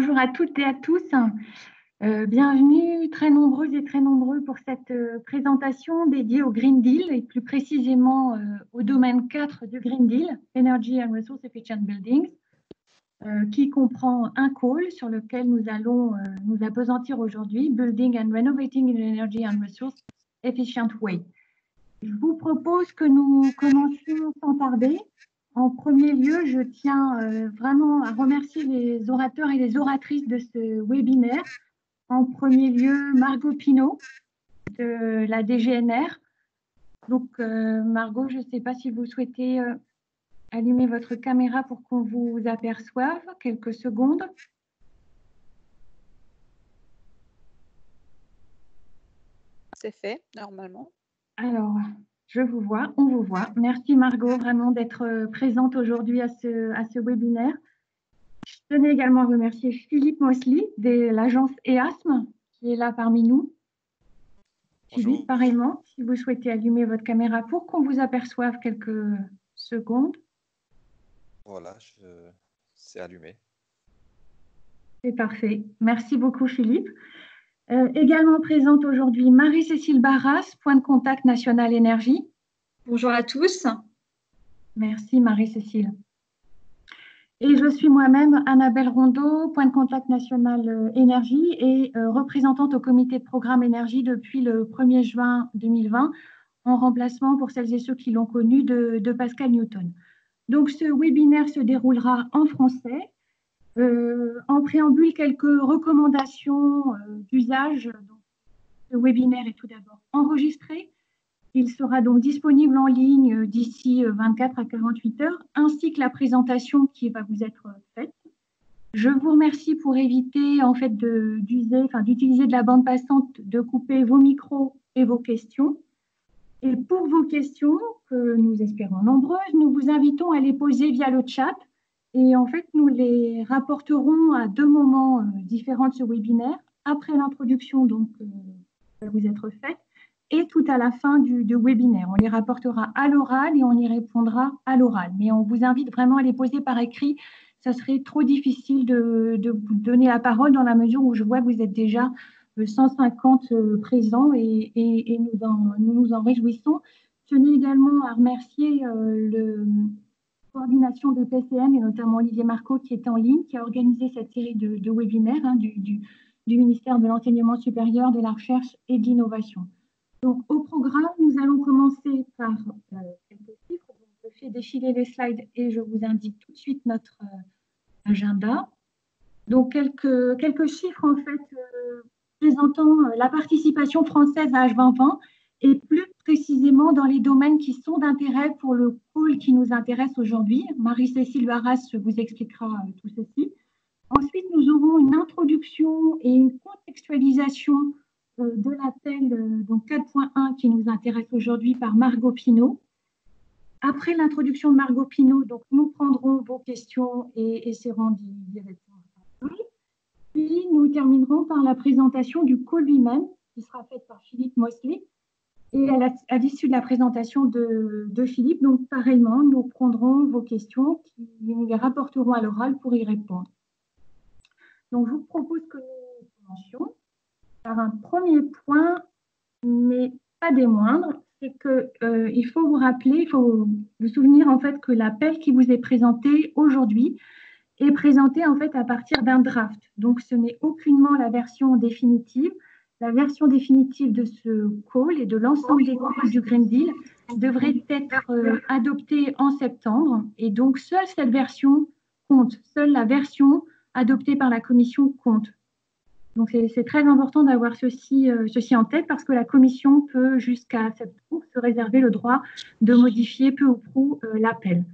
bonjour à toutes et à tous. Bienvenue très nombreuses et très nombreux pour cette présentation dédiée au Green Deal et plus précisément au domaine 4 du Green Deal, Energy and Resource Efficient Buildings, qui comprend un call sur lequel nous allons nous appesantir aujourd'hui, Building and Renovating in an Energy and Resource Efficient Way. Je vous propose que nous commencions sans tarder. En premier lieu, je tiens vraiment à remercier les orateurs et les oratrices de ce webinaire. En premier lieu, Margot Pinault de la DGNR. Donc, Margot, je ne sais pas si vous souhaitez allumer votre caméra pour qu'on vous aperçoive. Quelques secondes. C'est fait, normalement. Alors, je vous vois, on vous voit. Merci Margot vraiment d'être présente aujourd'hui à ce webinaire. Je tenais également à remercier Philippe Mosley de l'agence EASM qui est là parmi nous. Bonjour. Philippe, pareillement, si vous souhaitez allumer votre caméra pour qu'on vous aperçoive quelques secondes. Voilà, c'est allumé. C'est parfait. Merci beaucoup Philippe. Également présente aujourd'hui Marie-Cécile Barras, point de contact national énergie. Bonjour à tous. Merci Marie-Cécile. Et je suis moi-même Annabelle Rondeau, point de contact national énergie et représentante au comité de programme énergie depuis le 1er juin 2020, en remplacement pour celles et ceux qui l'ont connu de Pascal Newton. Donc ce webinaire se déroulera en français. En préambule, quelques recommandations d'usage. Ce webinaire est tout d'abord enregistré. Il sera donc disponible en ligne d'ici 24 à 48 heures, ainsi que la présentation qui va vous être faite. Je vous remercie pour éviter en fait d'utiliser de la bande passante, de couper vos micros et vos questions. Et pour vos questions, que nous espérons nombreuses, nous vous invitons à les poser via le chat. Et en fait, nous les rapporterons à deux moments différents de ce webinaire, après l'introduction donc qui va vous être faite, et tout à la fin du webinaire. On les rapportera à l'oral et on y répondra à l'oral. Mais on vous invite vraiment à les poser par écrit. Ça serait trop difficile de vous donner la parole dans la mesure où je vois que vous êtes déjà 150 présents et nous nous en réjouissons. Je tenais également à remercier la coordination des PCM et notamment Olivier Marco qui est en ligne, qui a organisé cette série de webinaires du ministère de l'Enseignement supérieur, de la Recherche et de l'Innovation. Donc, au programme, nous allons commencer par quelques chiffres. Donc, je fais défiler les slides et je vous indique tout de suite notre agenda. Donc, quelques chiffres, en fait, présentant la participation française à H2020 et plus précisément dans les domaines qui sont d'intérêt pour le pôle qui nous intéresse aujourd'hui. Marie-Cécile Barras vous expliquera tout ceci. Ensuite, nous aurons une introduction et une contextualisation de l'appel donc 4.1 qui nous intéresse aujourd'hui par Margot Pinault. Après l'introduction de Margot Pinault, donc nous prendrons vos questions et essaierons d'y répondre. Puis nous terminerons par la présentation du call lui-même qui sera faite par Philippe Mosley. Et à l'issue de la présentation de Philippe, donc pareillement, nous prendrons vos questions qui nous les rapporterons à l'oral pour y répondre. Donc je vous propose que nous commencions par un premier point, mais pas des moindres, c'est qu'il faut vous rappeler, il faut vous souvenir en fait que l'appel qui vous est présenté aujourd'hui est présenté en fait à partir d'un draft. Donc ce n'est aucunement la version définitive. La version définitive de ce call et de l'ensemble des calls du Green Deal devrait être adoptée en septembre. Et donc seule cette version compte, seule la version adoptée par la Commission compte. Donc, c'est très important d'avoir ceci en tête parce que la Commission peut, jusqu'à septembre, se réserver le droit de modifier peu ou prou l'appel.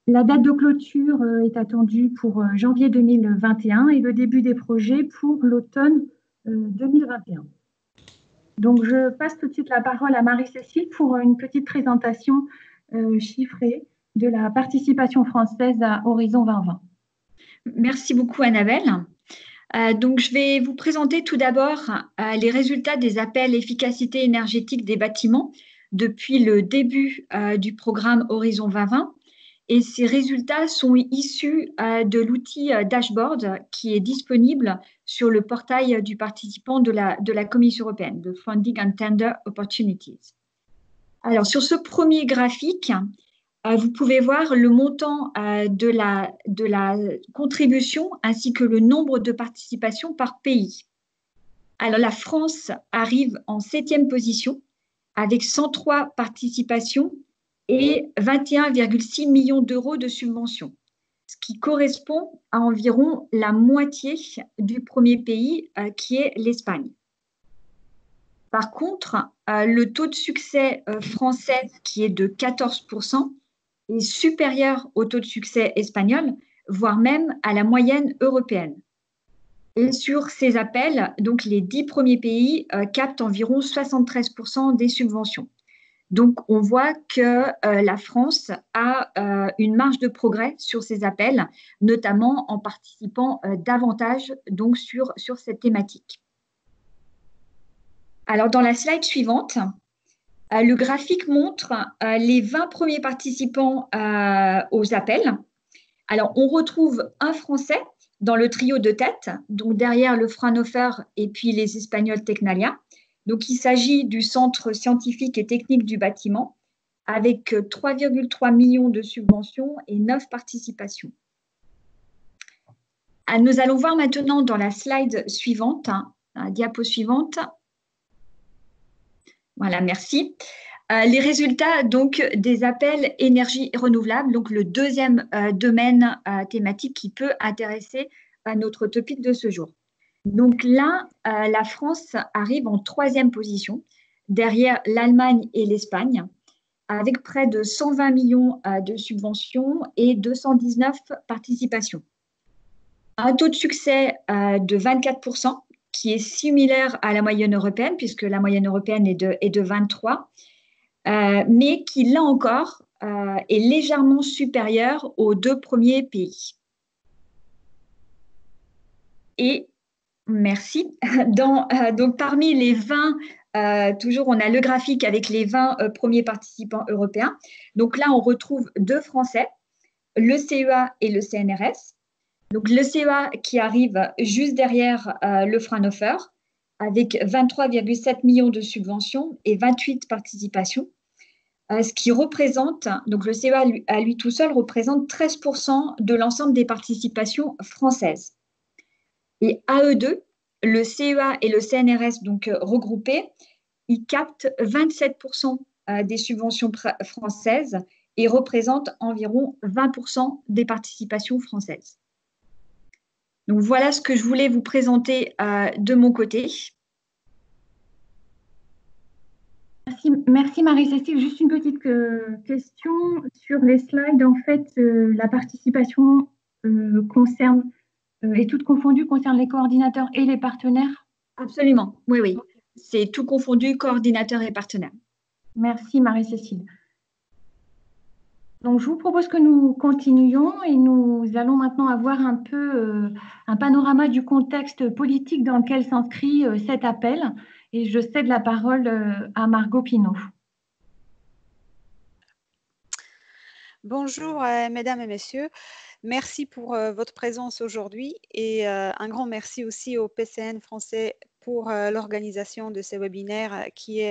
La date de clôture est attendue pour janvier 2021 et le début des projets pour l'automne 2021. Donc, je passe tout de suite la parole à Marie-Cécile pour une petite présentation chiffrée de la participation française à Horizon 2020. Merci beaucoup, Annabelle. Donc, je vais vous présenter tout d'abord les résultats des appels efficacité énergétique des bâtiments depuis le début du programme Horizon 2020 et ces résultats sont issus de l'outil dashboard qui est disponible sur le portail du participant de la Commission européenne, de Funding and Tender Opportunities. Alors, sur ce premier graphique, vous pouvez voir le montant de la contribution ainsi que le nombre de participations par pays. Alors, la France arrive en 7e position avec 103 participations et 21,6 millions d'euros de subventions, ce qui correspond à environ la moitié du premier pays qui est l'Espagne. Par contre, le taux de succès français, qui est de 14%, est supérieur au taux de succès espagnol, voire même à la moyenne européenne. Et sur ces appels, donc les 10 premiers pays captent environ 73% des subventions. Donc, on voit que la France a une marge de progrès sur ces appels, notamment en participant davantage donc, sur cette thématique. Alors, dans la slide suivante, le graphique montre les 20 premiers participants aux appels. Alors, on retrouve un Français dans le trio de tête, donc derrière le Fraunhofer et puis les Espagnols Tecnalia. Donc, il s'agit du Centre scientifique et technique du bâtiment avec 3,3 millions de subventions et 9 participations. Nous allons voir maintenant dans la slide suivante, la diapo suivante. Voilà, merci. Les résultats donc, des appels énergie renouvelable, donc le deuxième domaine thématique qui peut intéresser notre topic de ce jour. Donc là, la France arrive en 3e position, derrière l'Allemagne et l'Espagne, avec près de 120 millions de subventions et 219 participations. Un taux de succès de 24%, qui est similaire à la moyenne européenne, puisque la moyenne européenne est de 23, mais qui, là encore, est légèrement supérieur aux 2 premiers pays. Et merci. Donc, parmi les 20, toujours, on a le graphique avec les 20 premiers participants européens. Donc là, on retrouve 2 Français, le CEA et le CNRS. Donc, le CEA qui arrive juste derrière le Fraunhofer, avec 23,7 millions de subventions et 28 participations, ce qui représente, donc le CEA à lui tout seul représente 13% de l'ensemble des participations françaises. Et à eux deux, le CEA et le CNRS, donc regroupés, ils captent 27% des subventions françaises et représentent environ 20% des participations françaises. Donc voilà ce que je voulais vous présenter de mon côté. Merci Marie-Cécile. Juste une petite question sur les slides. En fait, la participation concerne, et toute confondue, concerne les coordinateurs et les partenaires? Absolument, oui, oui. C'est tout confondu, coordinateurs et partenaires. Merci Marie-Cécile. Donc, je vous propose que nous continuions et nous allons maintenant avoir un peu un panorama du contexte politique dans lequel s'inscrit cet appel. Et je cède la parole à Margot Pinault. Bonjour, mesdames et messieurs. Merci pour votre présence aujourd'hui et un grand merci aussi au PCN français pour l'organisation de ces webinaires qui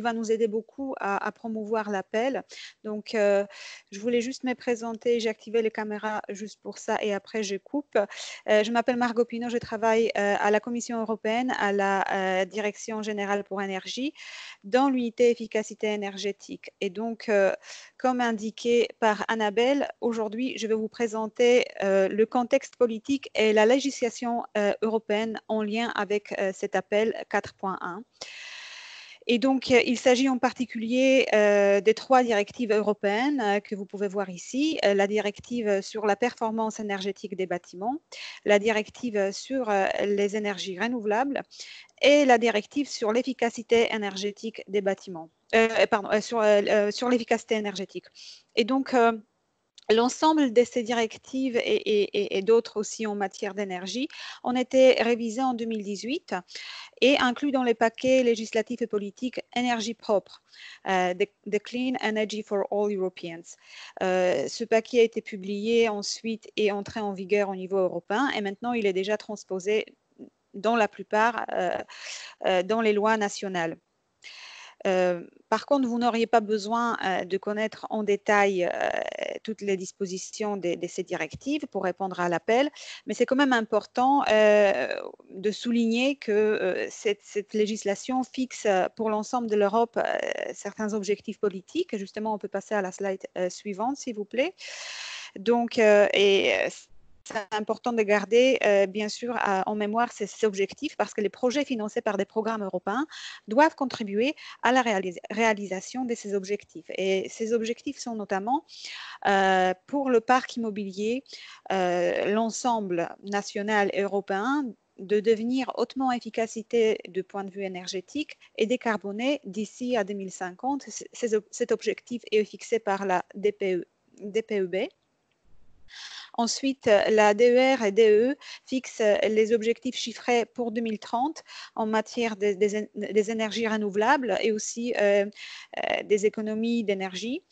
va nous aider beaucoup à promouvoir l'appel. Donc, je voulais juste me présenter, j'ai activé les caméras juste pour ça et après je coupe. Je m'appelle Margot Pinault, je travaille à la Commission européenne, à la Direction générale pour énergie, dans l'unité efficacité énergétique. Et donc, comme indiqué par Annabelle, aujourd'hui, je vais vous présenter le contexte politique et la législation européenne en lien avec cet appel 4.1. Et donc, il s'agit en particulier des 3 directives européennes que vous pouvez voir ici. La directive sur la performance énergétique des bâtiments, la directive sur les énergies renouvelables et la directive sur l'efficacité énergétique des bâtiments. Sur l'efficacité énergétique. Et donc, L'ensemble de ces directives et d'autres aussi en matière d'énergie ont été révisées en 2018 et inclus dans les paquets législatifs et politiques énergie propre, the Clean Energy for All Europeans. Ce paquet a été publié ensuite et entré en vigueur au niveau européen et maintenant il est déjà transposé dans la plupart dans les lois nationales. Par contre, vous n'auriez pas besoin de connaître en détail toutes les dispositions de ces directives pour répondre à l'appel, mais c'est quand même important de souligner que cette législation fixe pour l'ensemble de l'Europe certains objectifs politiques. Justement, on peut passer à la slide suivante, s'il vous plaît. Donc, c'est important de garder, bien sûr, en mémoire ces objectifs parce que les projets financés par des programmes européens doivent contribuer à la réalisation de ces objectifs. Et ces objectifs sont notamment pour le parc immobilier, l'ensemble national et européen de devenir hautement efficacité du point de vue énergétique et décarboné d'ici à 2050. Cet objectif est fixé par la DPEB. Ensuite, la DER et DE fixent les objectifs chiffrés pour 2030 en matière des énergies renouvelables et aussi des économies d'énergie.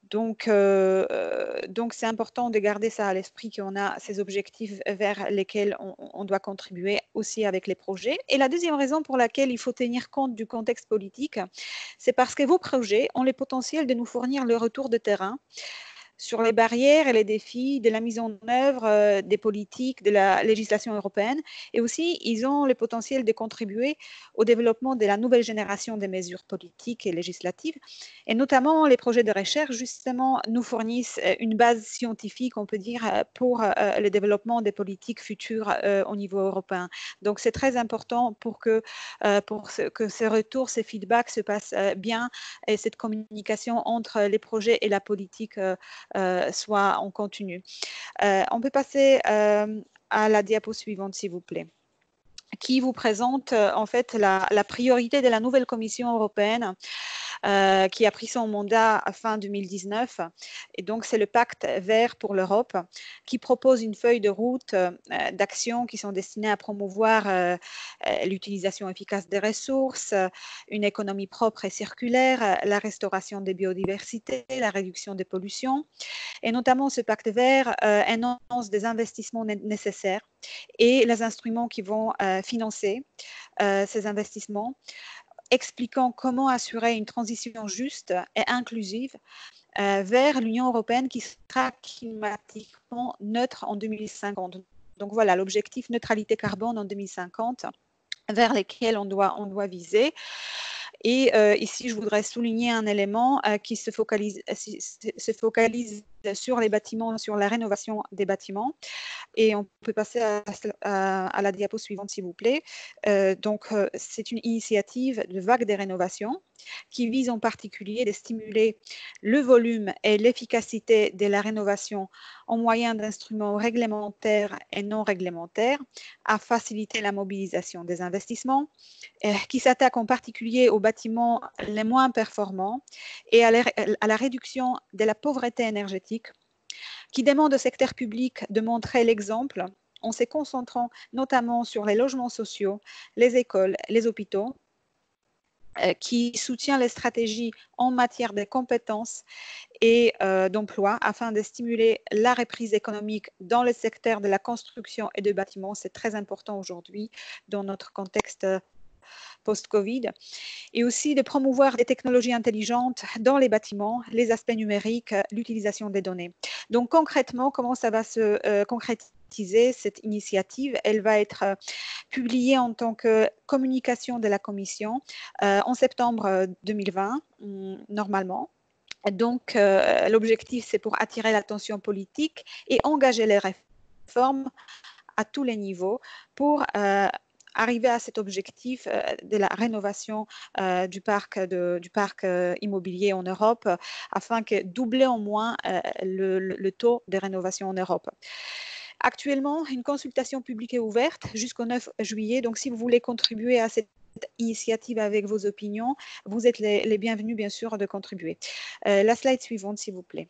Donc, c'est important de garder ça à l'esprit qu'on a ces objectifs vers lesquels on doit contribuer aussi avec les projets. Et la deuxième raison pour laquelle il faut tenir compte du contexte politique, c'est parce que vos projets ont le potentiel de nous fournir le retour de terrain sur les barrières et les défis de la mise en œuvre des politiques, de la législation européenne. Et aussi, ils ont le potentiel de contribuer au développement de la nouvelle génération des mesures politiques et législatives. Et notamment, les projets de recherche, justement, nous fournissent une base scientifique, on peut dire, pour le développement des politiques futures au niveau européen. Donc, c'est très important pour que ces retours, ces feedbacks se passent bien et cette communication entre les projets et la politique soit en continu. On peut passer à la diapo suivante, s'il vous plaît, qui vous présente en fait la priorité de la nouvelle Commission européenne qui a pris son mandat à fin 2019. Et donc, c'est le pacte vert pour l'Europe qui propose une feuille de route d'actions qui sont destinées à promouvoir l'utilisation efficace des ressources, une économie propre et circulaire, la restauration des biodiversités, la réduction des pollutions. Et notamment, ce pacte vert énonce des investissements nécessaires et les instruments qui vont financer ces investissements, expliquant comment assurer une transition juste et inclusive vers l'Union européenne qui sera climatiquement neutre en 2050. Donc voilà, l'objectif neutralité carbone en 2050 vers lesquels on doit viser. Et ici, je voudrais souligner un élément qui se focalise sur les bâtiments, sur la rénovation des bâtiments. Et on peut passer à la diapo suivante, s'il vous plaît. Donc, c'est une initiative de vague des rénovations qui vise en particulier de stimuler le volume et l'efficacité de la rénovation en moyen d'instruments réglementaires et non réglementaires, à faciliter la mobilisation des investissements, qui s'attaque en particulier aux bâtiments les moins performants et à la réduction de la pauvreté énergétique, qui demande au secteur public de montrer l'exemple en se concentrant notamment sur les logements sociaux, les écoles, les hôpitaux, qui soutient les stratégies en matière de compétences et d'emploi afin de stimuler la reprise économique dans le secteur de la construction et des bâtiments. C'est très important aujourd'hui dans notre contexte post-Covid, et aussi de promouvoir des technologies intelligentes dans les bâtiments, les aspects numériques, l'utilisation des données. Donc concrètement, comment ça va se concrétiser cette initiative? Elle va être publiée en tant que communication de la Commission en septembre 2020, normalement. Donc, l'objectif, c'est pour attirer l'attention politique et engager les réformes à tous les niveaux pour arriver à cet objectif de la rénovation du parc immobilier en Europe afin de doubler au moins le taux de rénovation en Europe. Actuellement, une consultation publique est ouverte jusqu'au 9 juillet. Donc, si vous voulez contribuer à cette initiative avec vos opinions, vous êtes les bienvenus, bien sûr, de contribuer. La slide suivante, s'il vous plaît.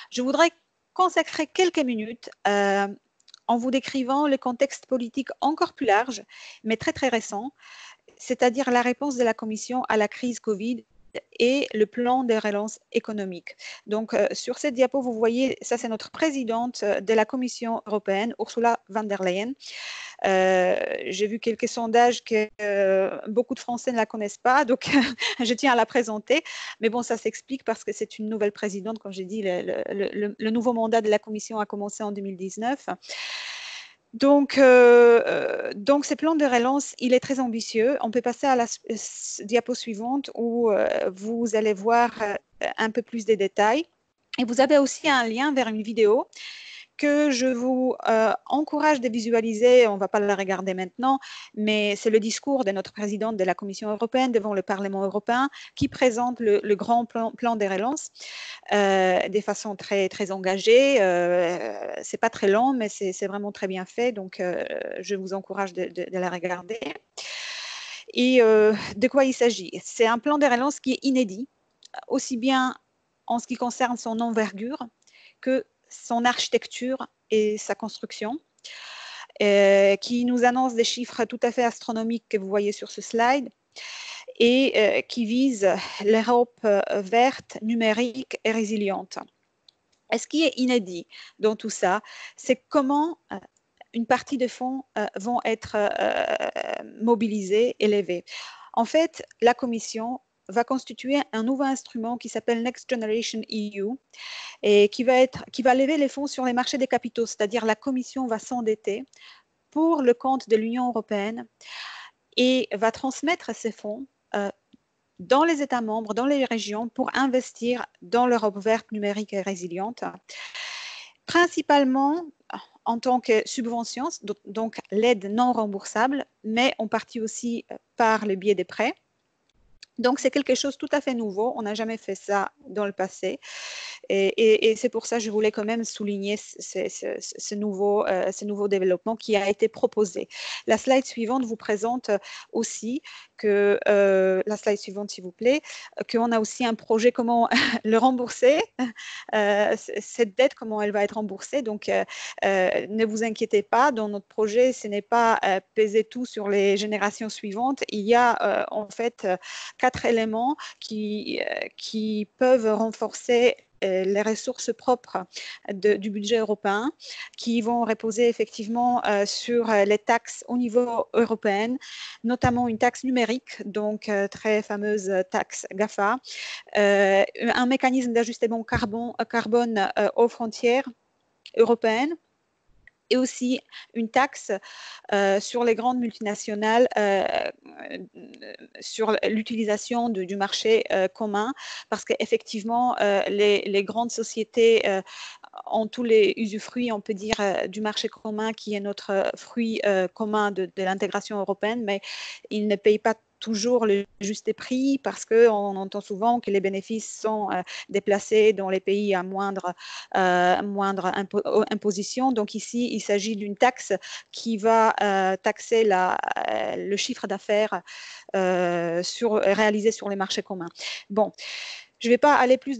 Je voudrais consacrer quelques minutes en vous décrivant le contexte politique encore plus large, mais très très récent, c'est-à-dire la réponse de la Commission à la crise Covid et le plan de relance économique. Donc, sur cette diapo, vous voyez, ça c'est notre présidente de la Commission européenne, Ursula von der Leyen. J'ai vu quelques sondages que beaucoup de Français ne la connaissent pas, donc je tiens à la présenter. Mais bon, ça s'explique parce que c'est une nouvelle présidente. Comme j'ai dit, le nouveau mandat de la Commission a commencé en 2019. Donc, ce plan de relance, il est très ambitieux. On peut passer à la diapo suivante où vous allez voir un peu plus de détails. Et vous avez aussi un lien vers une vidéo que je vous encourage de visualiser. On ne va pas la regarder maintenant, mais c'est le discours de notre présidente de la Commission européenne devant le Parlement européen qui présente le grand plan de relance de façon très, très engagée. Ce n'est pas très long, mais c'est vraiment très bien fait. Donc, je vous encourage de la regarder. Et de quoi il s'agit? C'est un plan de relance qui est inédit, aussi bien en ce qui concerne son envergure que son architecture et sa construction, qui nous annonce des chiffres tout à fait astronomiques que vous voyez sur ce slide et qui vise l'Europe verte, numérique et résiliente. Et ce qui est inédit dans tout ça, c'est comment une partie des fonds vont être mobilisés, élevés. En fait, la Commission va constituer un nouveau instrument qui s'appelle Next Generation EU et qui va lever les fonds sur les marchés des capitaux, c'est-à-dire la Commission va s'endetter pour le compte de l'Union européenne et va transmettre ces fonds dans les États membres, dans les régions, pour investir dans l'Europe verte, numérique et résiliente, principalement en tant que subvention, donc l'aide non remboursable, mais en partie aussi par le biais des prêts. Donc, c'est quelque chose de tout à fait nouveau. On n'a jamais fait ça dans le passé. Et c'est pour ça que je voulais quand même souligner ce nouveau développement qui a été proposé. La slide suivante vous présente aussi que, la slide suivante s'il vous plaît, qu'on a aussi un projet comment le rembourser, cette dette, comment elle va être remboursée. Donc, ne vous inquiétez pas, dans notre projet, ce n'est pas peser tout sur les générations suivantes. Il y a en fait 4 éléments qui peuvent renforcer les ressources propres du budget européen qui vont reposer effectivement sur les taxes au niveau européen, notamment une taxe numérique, donc très fameuse taxe GAFA, un mécanisme d'ajustement carbone aux frontières européennes, et aussi une taxe sur les grandes multinationales, sur l'utilisation du marché commun, parce qu'effectivement, les grandes sociétés ont tous les usufruits, on peut dire, du marché commun qui est notre fruit commun de l'intégration européenne, mais ils ne payent pas toujours le juste prix parce qu'on entend souvent que les bénéfices sont déplacés dans les pays à moindre imposition. Donc ici, il s'agit d'une taxe qui va taxer le chiffre d'affaires réalisé sur les marchés communs. Bon. Je ne vais pas aller plus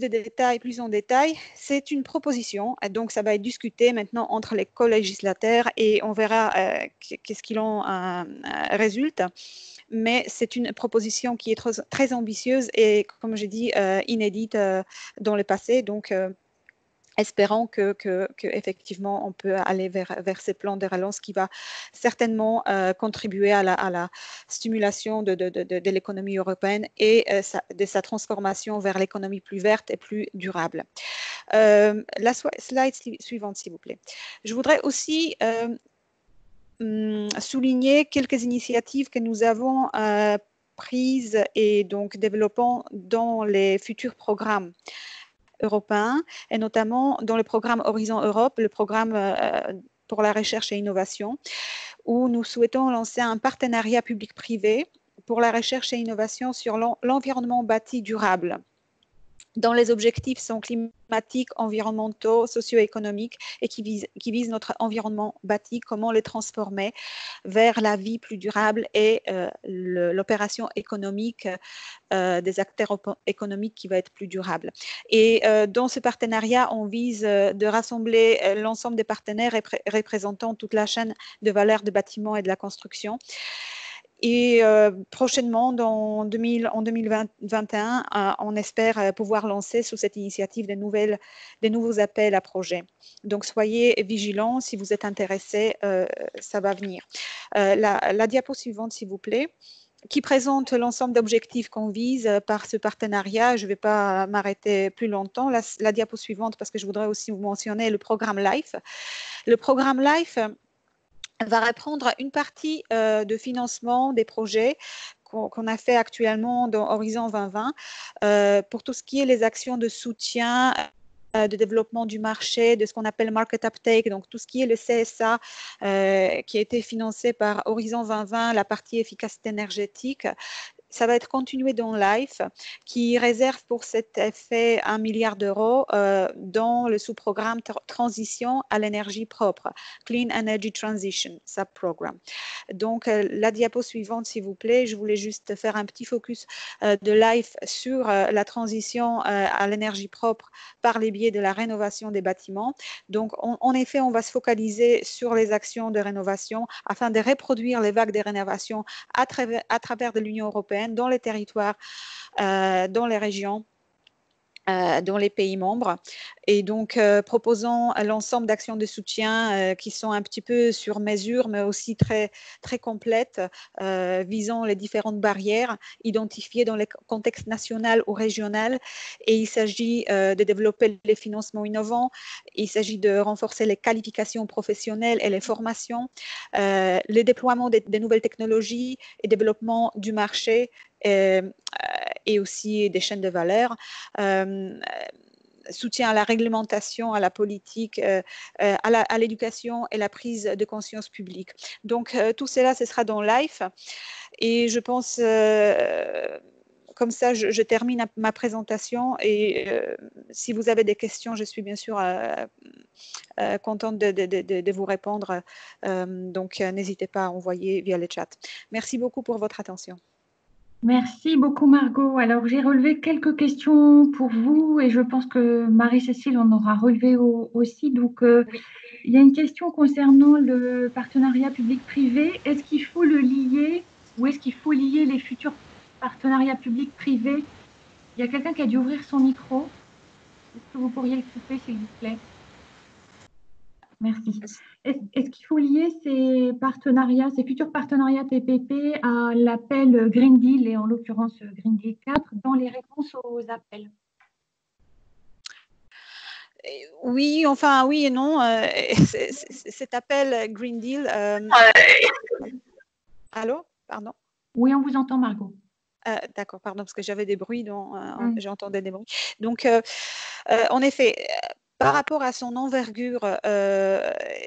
en détail. C'est une proposition, donc ça va être discuté maintenant entre les co-législateurs et on verra qu'est-ce qu'il en résulte. Mais c'est une proposition qui est très ambitieuse et, comme j'ai dit, inédite dans le passé. Donc, espérons que effectivement on peut aller vers ces plans de relance qui va certainement contribuer à la stimulation de l'économie européenne et de sa transformation vers l'économie plus verte et plus durable. La slide suivante, s'il vous plaît. Je voudrais aussi souligner quelques initiatives que nous avons prises et donc développant dans les futurs programmes européens et notamment dans le programme Horizon Europe, le programme pour la recherche et innovation, où nous souhaitons lancer un partenariat public-privé pour la recherche et innovation sur l'environnement bâti durable. dont les objectifs sont climatiques, environnementaux, socio-économiques et qui visent notre environnement bâti, comment les transformer vers la vie plus durable et l'opération économique des acteurs économiques qui va être plus durable. Et dans ce partenariat, on vise de rassembler l'ensemble des partenaires représentant toute la chaîne de valeur des bâtiments et de la construction. Et prochainement, en 2021, on espère pouvoir lancer sous cette initiative des nouveaux appels à projets. Donc, soyez vigilants. Si vous êtes intéressés, ça va venir. La diapo suivante, s'il vous plaît, qui présente l'ensemble d'objectifs qu'on vise par ce partenariat. Je ne vais pas m'arrêter plus longtemps. La diapo suivante, parce que je voudrais aussi vous mentionner le programme LIFE. Le programme LIFE va reprendre une partie de financement des projets qu'on a fait actuellement dans Horizon 2020 pour tout ce qui est les actions de soutien de développement du marché, de ce qu'on appelle market uptake, donc tout ce qui est le CSA qui a été financé par Horizon 2020, la partie efficacité énergétique. Ça va être continué dans LIFE, qui réserve pour cet effet 1 milliard d'euros dans le sous-programme Transition à l'énergie propre, Clean Energy Transition, sub-programme. Donc, la diapo suivante, s'il vous plaît, je voulais juste faire un petit focus de LIFE sur la transition à l'énergie propre par les biais de la rénovation des bâtiments. Donc, en effet, on va se focaliser sur les actions de rénovation afin de reproduire les vagues de rénovation à travers de l'Union européenne, dans les territoires, dans les régions, dans les pays membres, et donc proposant l'ensemble d'actions de soutien qui sont un petit peu sur mesure, mais aussi très, très complètes, visant les différentes barrières identifiées dans les contextes national ou régional. Et il s'agit de développer les financements innovants, il s'agit de renforcer les qualifications professionnelles et les formations, le déploiement des nouvelles technologies et développement du marché, et aussi des chaînes de valeur, soutien à la réglementation, à la politique, à l'éducation et la prise de conscience publique. Donc, tout cela, ce sera dans LIFE. Et je pense, comme ça, je termine ma présentation. Et si vous avez des questions, je suis bien sûr contente de vous répondre. Donc, n'hésitez pas à envoyer via le chat. Merci beaucoup pour votre attention. Merci beaucoup, Margot. Alors, j'ai relevé quelques questions pour vous et je pense que Marie-Cécile en aura relevé aussi. Donc, oui. Il y a une question concernant le partenariat public-privé. Est-ce qu'il faut le lier ou est-ce qu'il faut lier les futurs partenariats public-privé? Il y a quelqu'un qui a dû ouvrir son micro. Est-ce que vous pourriez le couper, s'il vous plaît? Merci. Est-ce qu'il faut lier ces partenariats, ces futurs partenariats PPP à l'appel Green Deal et en l'occurrence Green Deal 4 dans les réponses aux appels? Oui, enfin oui et non. Cet appel Green Deal. Allô? Pardon? Oui, on vous entend, Margot. D'accord, pardon, parce que j'avais des bruits, j'entendais des bruits. Donc, en effet, par rapport à son envergure,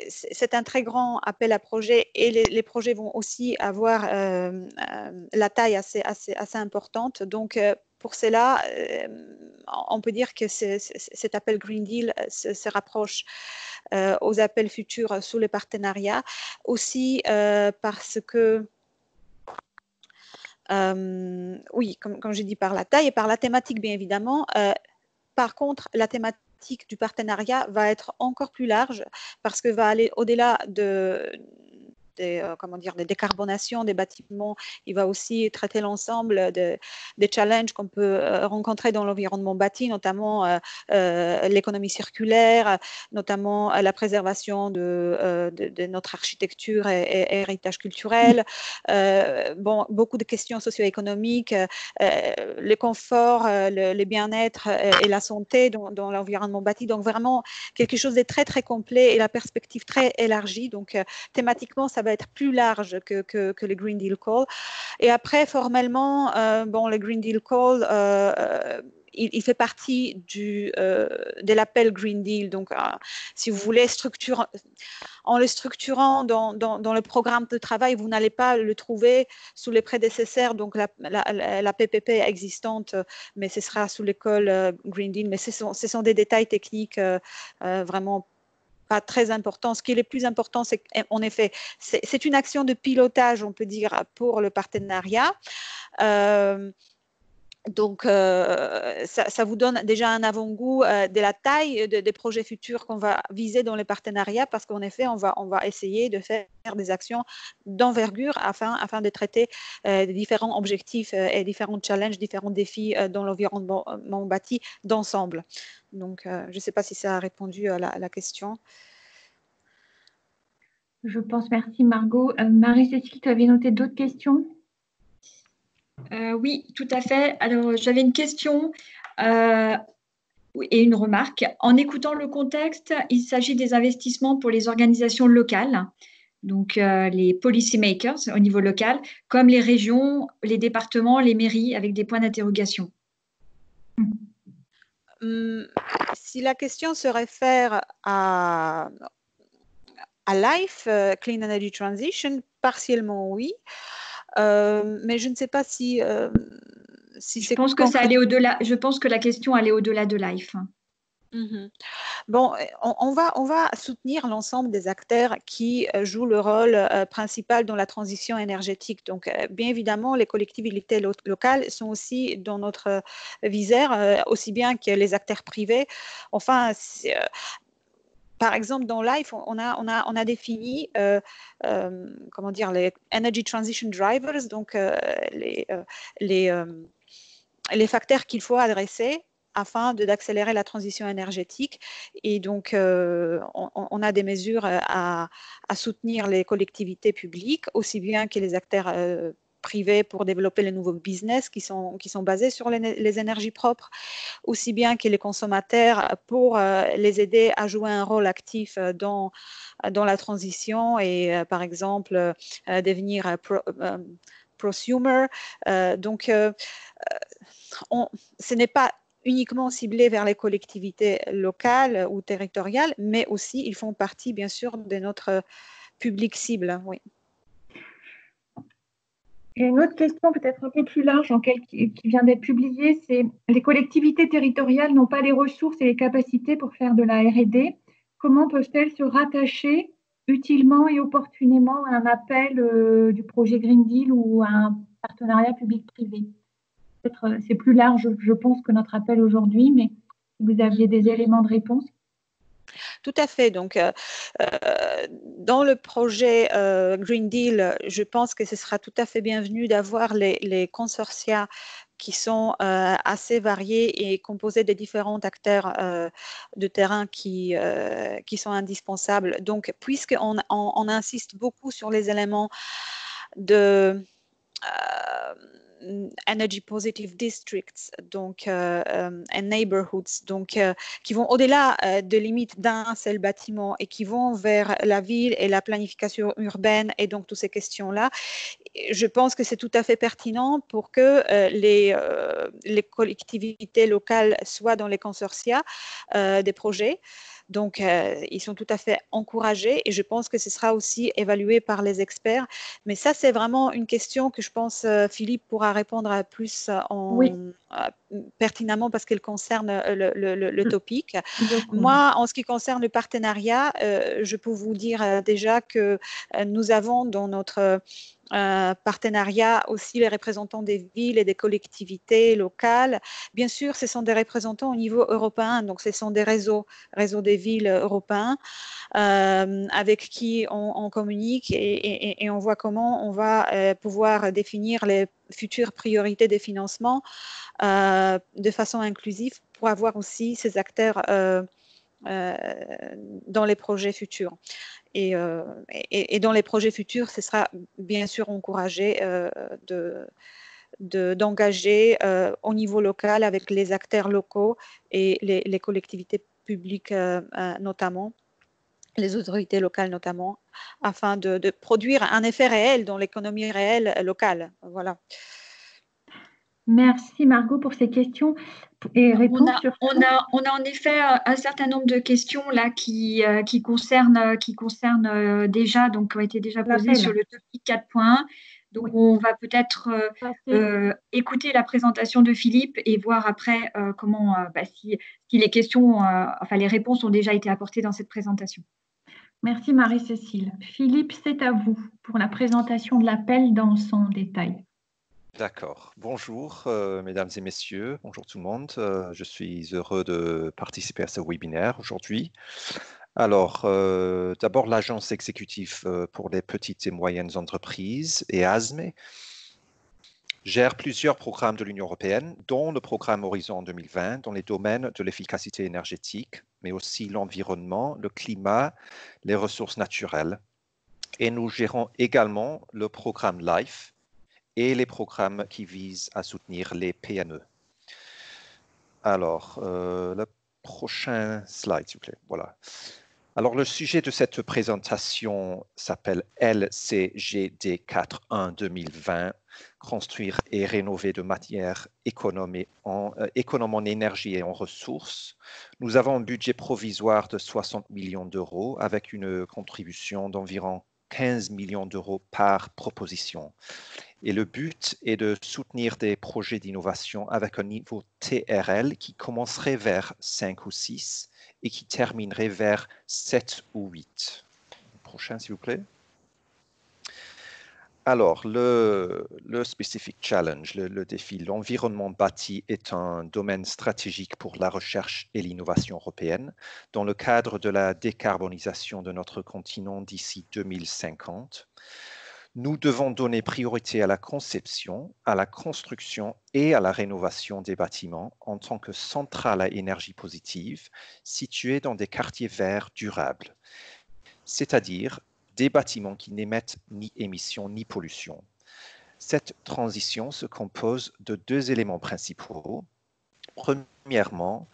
c'est un très grand appel à projet et les projets vont aussi avoir la taille assez importante. Donc, pour cela, on peut dire que cet appel Green Deal se rapproche aux appels futurs sous le partenariat, aussi parce que oui, comme j'ai dit, par la taille et par la thématique, bien évidemment. Par contre, la thématique du partenariat va être encore plus large parce que va aller au-delà des décarbonations des bâtiments. Il va aussi traiter l'ensemble des challenges qu'on peut rencontrer dans l'environnement bâti, notamment l'économie circulaire, notamment la préservation de notre architecture et héritage culturel. Beaucoup de questions socio-économiques, le confort, le bien-être et la santé dans l'environnement bâti. Donc vraiment quelque chose de très très complet et la perspective très élargie. Donc thématiquement, ça va être plus large que le Green Deal Call. Et après, formellement, le Green Deal Call, il fait partie de l'appel Green Deal. Donc, si vous voulez, en le structurant dans le programme de travail, vous n'allez pas le trouver sous les prédécesseurs, donc la PPP existante, mais ce sera sous l'école Green Deal. Mais ce sont des détails techniques vraiment pas très importants. Ce qui est le plus important, c'est qu'en effet, c'est une action de pilotage, on peut dire, pour le partenariat. Donc, ça vous donne déjà un avant-goût de la taille des projets futurs qu'on va viser dans les partenariats, parce qu'en effet, on va essayer de faire des actions d'envergure afin de traiter les différents objectifs et différents challenges, différents défis dans l'environnement bâti d'ensemble. Donc, je ne sais pas si ça a répondu à la question. Je pense, merci Margot. Marie-Cécile, tu avais noté d'autres questions? Oui, tout à fait. Alors, j'avais une question et une remarque. En écoutant le contexte, il s'agit des investissements pour les organisations locales, donc les policy makers au niveau local, comme les régions, les départements, les mairies, avec des points d'interrogation. Si la question se réfère à LIFE, Clean Energy Transition, partiellement oui, mais je ne sais pas si je pense que ça allait au-delà. Je pense que la question allait au-delà de LIFE. Bon, on va soutenir l'ensemble des acteurs qui jouent le rôle principal dans la transition énergétique. Donc, bien évidemment, les collectivités locales sont aussi dans notre viseur, aussi bien que les acteurs privés. Enfin, par exemple, dans LIFE, on a défini comment dire, les Energy Transition Drivers, donc les facteurs qu'il faut adresser afin d'accélérer la transition énergétique. Et donc, on a des mesures à soutenir les collectivités publiques, aussi bien que les acteurs privés pour développer les nouveaux business qui sont basés sur les énergies propres, aussi bien que les consommateurs pour les aider à jouer un rôle actif dans la transition et, par exemple, devenir prosumer. Donc, ce n'est pas uniquement ciblé vers les collectivités locales ou territoriales, mais aussi ils font partie, bien sûr, de notre public cible. Oui. Et une autre question peut-être un peu plus large qui vient d'être publiée, c'est les collectivités territoriales n'ont pas les ressources et les capacités pour faire de la R&D. Comment peuvent-elles se rattacher utilement et opportunément à un appel du projet Green Deal ou à un partenariat public-privé? Peut-être c'est plus large, je pense, que notre appel aujourd'hui, mais si vous aviez des éléments de réponse. Tout à fait. Donc, dans le projet Green Deal, je pense que ce sera tout à fait bienvenu d'avoir les consortia qui sont assez variés et composés de différents acteurs de terrain qui sont indispensables. Donc, puisqu'on insiste beaucoup sur les éléments de Energy Positive Districts, donc and neighborhoods, donc qui vont au-delà de limites d'un seul bâtiment et qui vont vers la ville et la planification urbaine et donc toutes ces questions-là. Je pense que c'est tout à fait pertinent pour que les collectivités locales soient dans les consortia des projets. Donc, ils sont tout à fait encouragés et je pense que ce sera aussi évalué par les experts. Mais ça, c'est vraiment une question que je pense Philippe pourra répondre à plus pertinemment parce qu'elle concerne le topic. Moi, en ce qui concerne le partenariat, je peux vous dire déjà que nous avons dans notre partenariat aussi les représentants des villes et des collectivités locales. Bien sûr, ce sont des représentants au niveau européen, donc ce sont des réseaux des villes européens avec qui on communique et on voit comment on va pouvoir définir les futures priorités des financements de façon inclusive pour avoir aussi ces acteurs dans les projets futurs. Et dans les projets futurs, ce sera bien sûr encouragé d'engager au niveau local avec les acteurs locaux et les collectivités publiques notamment, les autorités locales notamment, afin de produire un effet réel dans l'économie réelle locale. Voilà. Merci Margot pour ces questions et réponses sur On a en effet un certain nombre de questions là qui concernent déjà, donc qui ont été déjà posées l'appel. sur le topic 4.1. Donc, Oui. on va peut-être écouter la présentation de Philippe et voir après comment, si les questions, enfin les réponses ont déjà été apportées dans cette présentation. Merci Marie-Cécile. Philippe, c'est à vous pour la présentation de l'appel dans son détail. D'accord. Bonjour, mesdames et messieurs. Bonjour tout le monde. Je suis heureux de participer à ce webinaire aujourd'hui. Alors, d'abord, l'Agence exécutive pour les petites et moyennes entreprises, EASME, gère plusieurs programmes de l'Union européenne, dont le programme Horizon 2020, dans les domaines de l'efficacité énergétique, mais aussi l'environnement, le climat, les ressources naturelles. Et nous gérons également le programme LIFE et les programmes qui visent à soutenir les PME. Alors, le prochain slide, s'il vous plaît. Voilà. Alors, le sujet de cette présentation s'appelle LCGD 4.1 2020, construire et rénover de manière économe en énergie et en ressources. Nous avons un budget provisoire de 60 millions d'euros avec une contribution d'environ 15 millions d'euros par proposition. Et le but est de soutenir des projets d'innovation avec un niveau TRL qui commencerait vers 5 ou 6 et qui terminerait vers 7 ou 8. Prochain, s'il vous plaît. Alors, le Specific Challenge, le défi, l'environnement bâti est un domaine stratégique pour la recherche et l'innovation européenne dans le cadre de la décarbonisation de notre continent d'ici 2050. Nous devons donner priorité à la conception, à la construction et à la rénovation des bâtiments en tant que centrales à énergie positive situées dans des quartiers verts durables, c'est-à-dire des bâtiments qui n'émettent ni émissions ni pollution. Cette transition se compose de deux éléments principaux. Premièrement,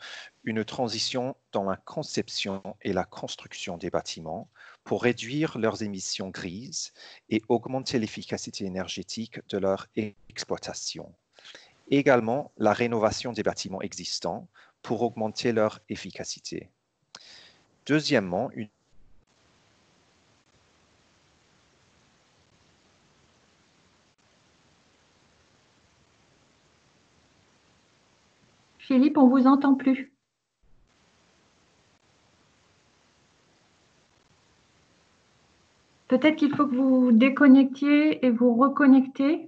une transition dans la conception et la construction des bâtiments pour réduire leurs émissions grises et augmenter l'efficacité énergétique de leur exploitation. Également, la rénovation des bâtiments existants pour augmenter leur efficacité. Deuxièmement, Philippe, on ne vous entend plus. Peut-être qu'il faut que vous déconnectiez et vous reconnectez.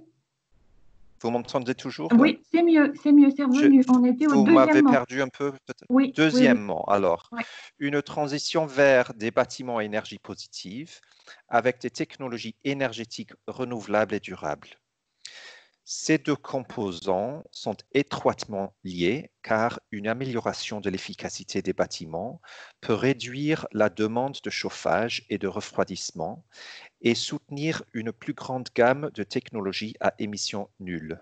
vous m'entendez toujours? Oui, c'est mieux, c'est revenu. On était au vous m'avez deuxièmement. perdu un peu, peut-être. Oui. Deuxièmement, oui. alors, Ouais. une transition vers des bâtiments à énergie positive avec des technologies énergétiques renouvelables et durables. Ces deux composants sont étroitement liés car une amélioration de l'efficacité des bâtiments peut réduire la demande de chauffage et de refroidissement et soutenir une plus grande gamme de technologies à émissions nulles.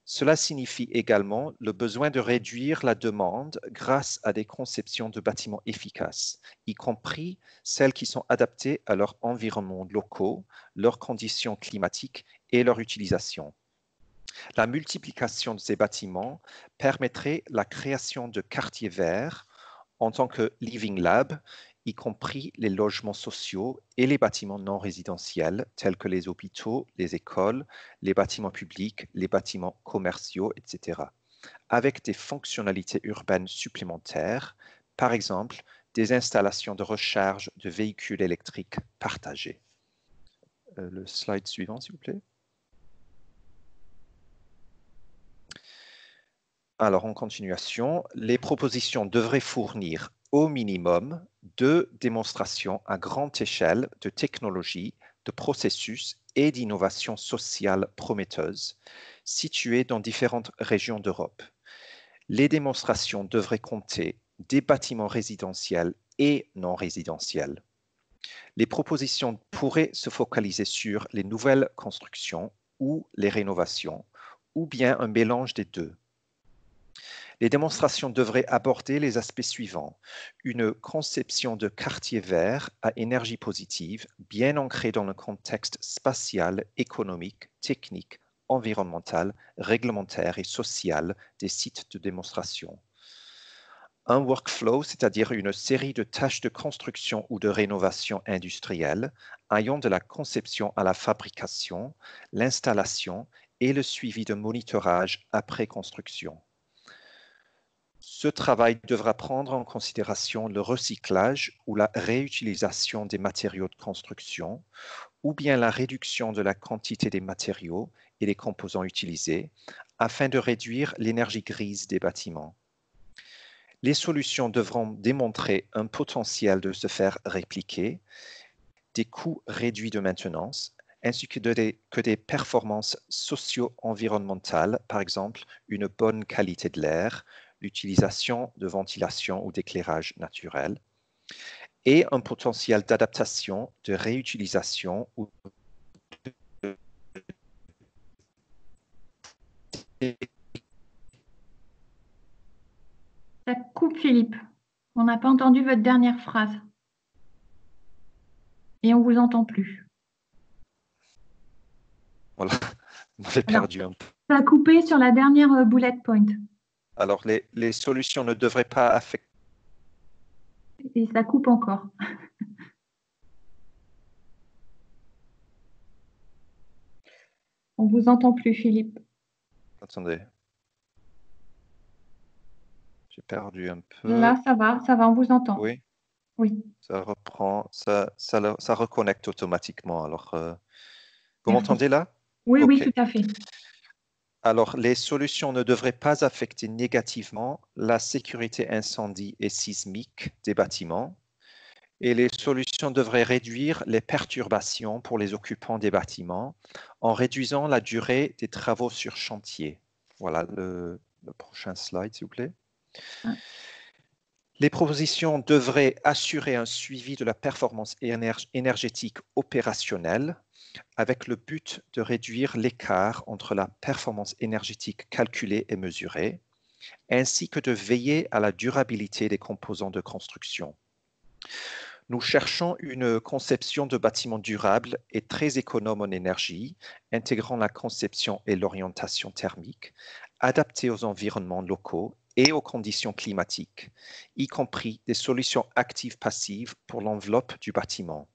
Cela signifie également le besoin de réduire la demande grâce à des conceptions de bâtiments efficaces, y compris celles qui sont adaptées à leurs environnements locaux, leurs conditions climatiques et leur utilisation. La multiplication de ces bâtiments permettrait la création de quartiers verts en tant que Living Lab, y compris les logements sociaux et les bâtiments non résidentiels tels que les hôpitaux, les écoles, les bâtiments publics, les bâtiments commerciaux, etc., avec des fonctionnalités urbaines supplémentaires, par exemple des installations de recharge de véhicules électriques partagés. Le slide suivant, s'il vous plaît. Alors, en continuation, les propositions devraient fournir au minimum 2 démonstrations à grande échelle de technologies, de processus et d'innovations sociales prometteuses situées dans différentes régions d'Europe. Les démonstrations devraient compter des bâtiments résidentiels et non résidentiels. Les propositions pourraient se focaliser sur les nouvelles constructions ou les rénovations, ou bien un mélange des deux. Les démonstrations devraient aborder les aspects suivants. Une conception de quartier vert à énergie positive, bien ancrée dans le contexte spatial, économique, technique, environnementales, réglementaires et sociales des sites de démonstration. Un workflow, c'est-à-dire une série de tâches de construction ou de rénovation industrielle, allant de la conception à la fabrication, l'installation et le suivi de monitorage après construction. Ce travail devra prendre en considération le recyclage ou la réutilisation des matériaux de construction, ou bien la réduction de la quantité des matériaux et des composants utilisés, afin de réduire l'énergie grise des bâtiments. Les solutions devront démontrer un potentiel de se faire répliquer, des coûts réduits de maintenance, ainsi que des performances socio-environnementales, par exemple une bonne qualité de l'air, l'utilisation de ventilation ou d'éclairage naturel, et un potentiel d'adaptation, de réutilisation ou Ça coupe, Philippe. On n'a pas entendu votre dernière phrase. Et on ne vous entend plus. Voilà, on avait perdu un peu. Ça a coupé sur la dernière bullet point. Alors, les solutions ne devraient pas affecter. Et ça coupe encore. On ne vous entend plus, Philippe. Attendez. J'ai perdu un peu. Là, ça va, on vous entend. Oui. Oui. Ça reprend, ça reconnecte automatiquement. Alors, vous m'entendez là? Oui, Ok. oui, tout à fait. Alors, les solutions ne devraient pas affecter négativement la sécurité incendie et sismique des bâtiments, et les solutions devraient réduire les perturbations pour les occupants des bâtiments en réduisant la durée des travaux sur chantier. Voilà le prochain slide, s'il vous plaît. Les propositions devraient assurer un suivi de la performance énergétique opérationnelle avec le but de réduire l'écart entre la performance énergétique calculée et mesurée, ainsi que de veiller à la durabilité des composants de construction. Nous cherchons une conception de bâtiments durables et très économe en énergie, intégrant la conception et l'orientation thermique, adaptée aux environnements locaux et aux conditions climatiques, y compris des solutions actives-passives pour l'enveloppe du bâtiment,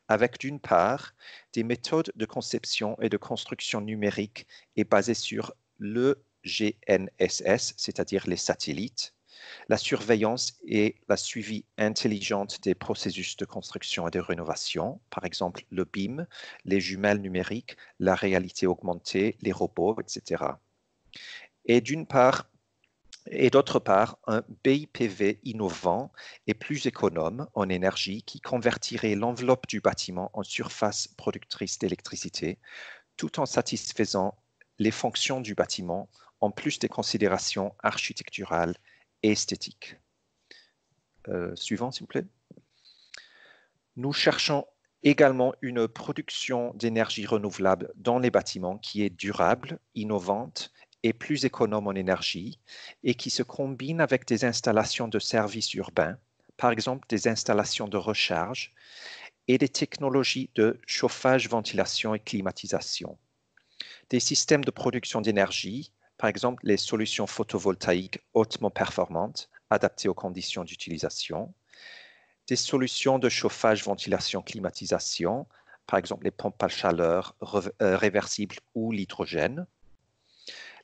avec d'une part des méthodes de conception et de construction numérique et basées sur le GNSS, c'est-à-dire les satellites, la surveillance et la suivi intelligente des processus de construction et de rénovation, par exemple le BIM, les jumelles numériques, la réalité augmentée, les robots, etc. Et d'autre part, un BIPV innovant et plus économe en énergie qui convertirait l'enveloppe du bâtiment en surface productrice d'électricité, tout en satisfaisant les fonctions du bâtiment, en plus des considérations architecturales et esthétiques. Suivant, s'il vous plaît. Nous cherchons également une production d'énergie renouvelable dans les bâtiments qui est durable, innovante et plus économe en énergie et qui se combine avec des installations de services urbains, par exemple des installations de recharge et des technologies de chauffage, ventilation et climatisation. Des systèmes de production d'énergie, par exemple les solutions photovoltaïques hautement performantes, adaptées aux conditions d'utilisation, des solutions de chauffage, ventilation, climatisation, par exemple les pompes à chaleur réversibles ou l'hydrogène,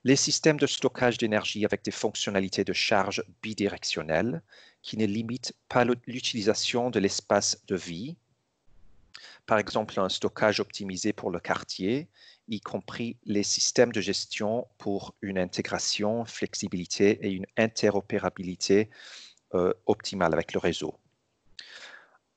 les systèmes de stockage d'énergie avec des fonctionnalités de charge bidirectionnelles qui ne limitent pas l'utilisation de l'espace de vie, par exemple un stockage optimisé pour le quartier, y compris les systèmes de gestion pour une intégration, flexibilité et une interopérabilité optimale avec le réseau.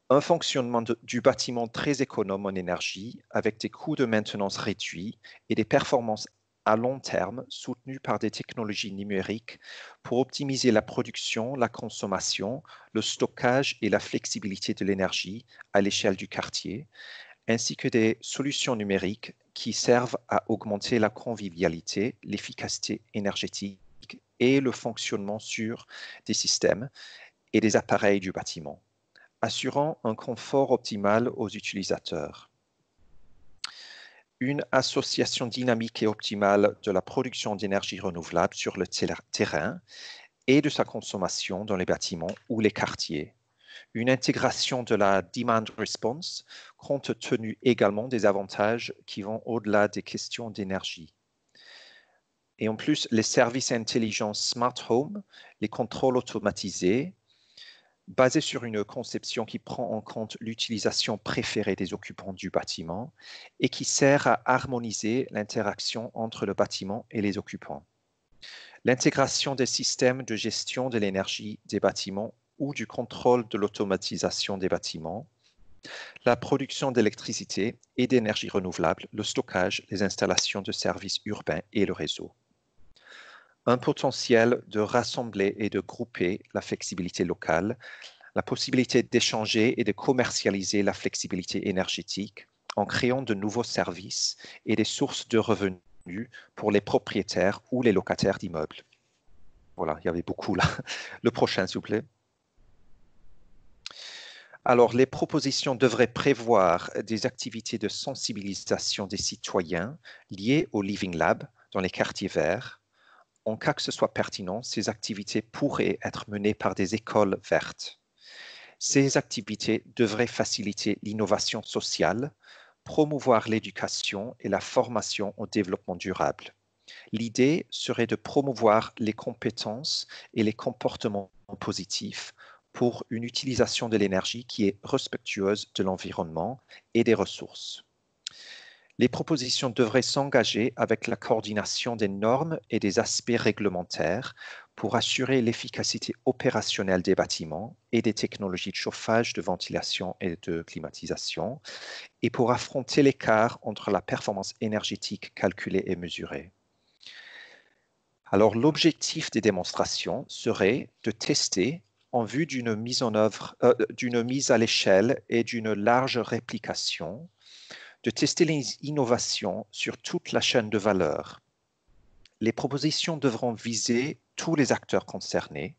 Un fonctionnement du bâtiment très économe en énergie avec des coûts de maintenance réduits et des performances à long terme soutenues par des technologies numériques pour optimiser la production, la consommation, le stockage et la flexibilité de l'énergie à l'échelle du quartier, ainsi que des solutions numériques qui servent à augmenter la convivialité, l'efficacité énergétique et le fonctionnement sur des systèmes et des appareils du bâtiment, assurant un confort optimal aux utilisateurs. une association dynamique et optimale de la production d'énergie renouvelable sur le terrain et de sa consommation dans les bâtiments ou les quartiers. Une intégration de la demand response, compte tenu également des avantages qui vont au-delà des questions d'énergie. Et en plus, les services intelligents Smart Home, les contrôles automatisés, basés sur une conception qui prend en compte l'utilisation préférée des occupants du bâtiment et qui sert à harmoniser l'interaction entre le bâtiment et les occupants. L'intégration des systèmes de gestion de l'énergie des bâtiments ou du contrôle de l'automatisation des bâtiments, la production d'électricité et d'énergie renouvelable, le stockage, les installations de services urbains et le réseau. Un potentiel de rassembler et de grouper la flexibilité locale, la possibilité d'échanger et de commercialiser la flexibilité énergétique en créant de nouveaux services et des sources de revenus pour les propriétaires ou les locataires d'immeubles. Voilà, il y avait beaucoup là. Le prochain, s'il vous plaît. Alors, les propositions devraient prévoir des activités de sensibilisation des citoyens liées au Living Lab dans les quartiers verts. En cas que ce soit pertinent, ces activités pourraient être menées par des écoles vertes. Ces activités devraient faciliter l'innovation sociale, promouvoir l'éducation et la formation au développement durable. L'idée serait de promouvoir les compétences et les comportements positifs pour une utilisation de l'énergie qui est respectueuse de l'environnement et des ressources. Les propositions devraient s'engager avec la coordination des normes et des aspects réglementaires pour assurer l'efficacité opérationnelle des bâtiments et des technologies de chauffage, de ventilation et de climatisation, et pour affronter l'écart entre la performance énergétique calculée et mesurée. Alors, l'objectif des démonstrations serait de tester en vue d'une mise en œuvre, d'une mise à l'échelle et d'une large réplication, de tester les innovations sur toute la chaîne de valeur. Les propositions devront viser tous les acteurs concernés.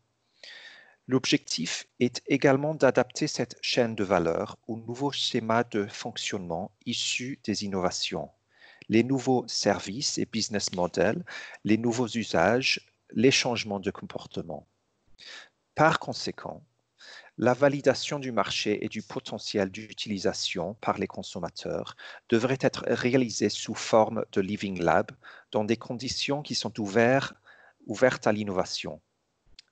L'objectif est également d'adapter cette chaîne de valeur aux nouveaux schémas de fonctionnement issus des innovations, les nouveaux services et business models, les nouveaux usages, les changements de comportement. Par conséquent, la validation du marché et du potentiel d'utilisation par les consommateurs devrait être réalisée sous forme de Living Lab dans des conditions qui sont ouvertes à l'innovation.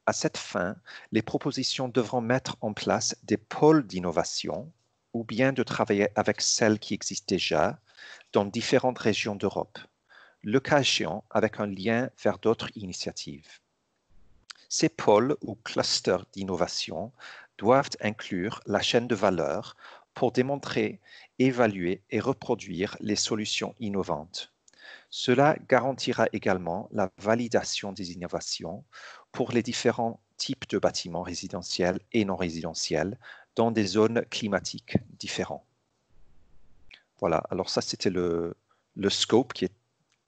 À cette fin, les propositions devront mettre en place des pôles d'innovation ou bien de travailler avec celles qui existent déjà dans différentes régions d'Europe, le cas échéant avec un lien vers d'autres initiatives. Ces pôles ou clusters d'innovation doivent inclure la chaîne de valeur pour démontrer, évaluer et reproduire les solutions innovantes. Cela garantira également la validation des innovations pour les différents types de bâtiments résidentiels et non résidentiels dans des zones climatiques différentes. Voilà, alors ça c'était le scope qui est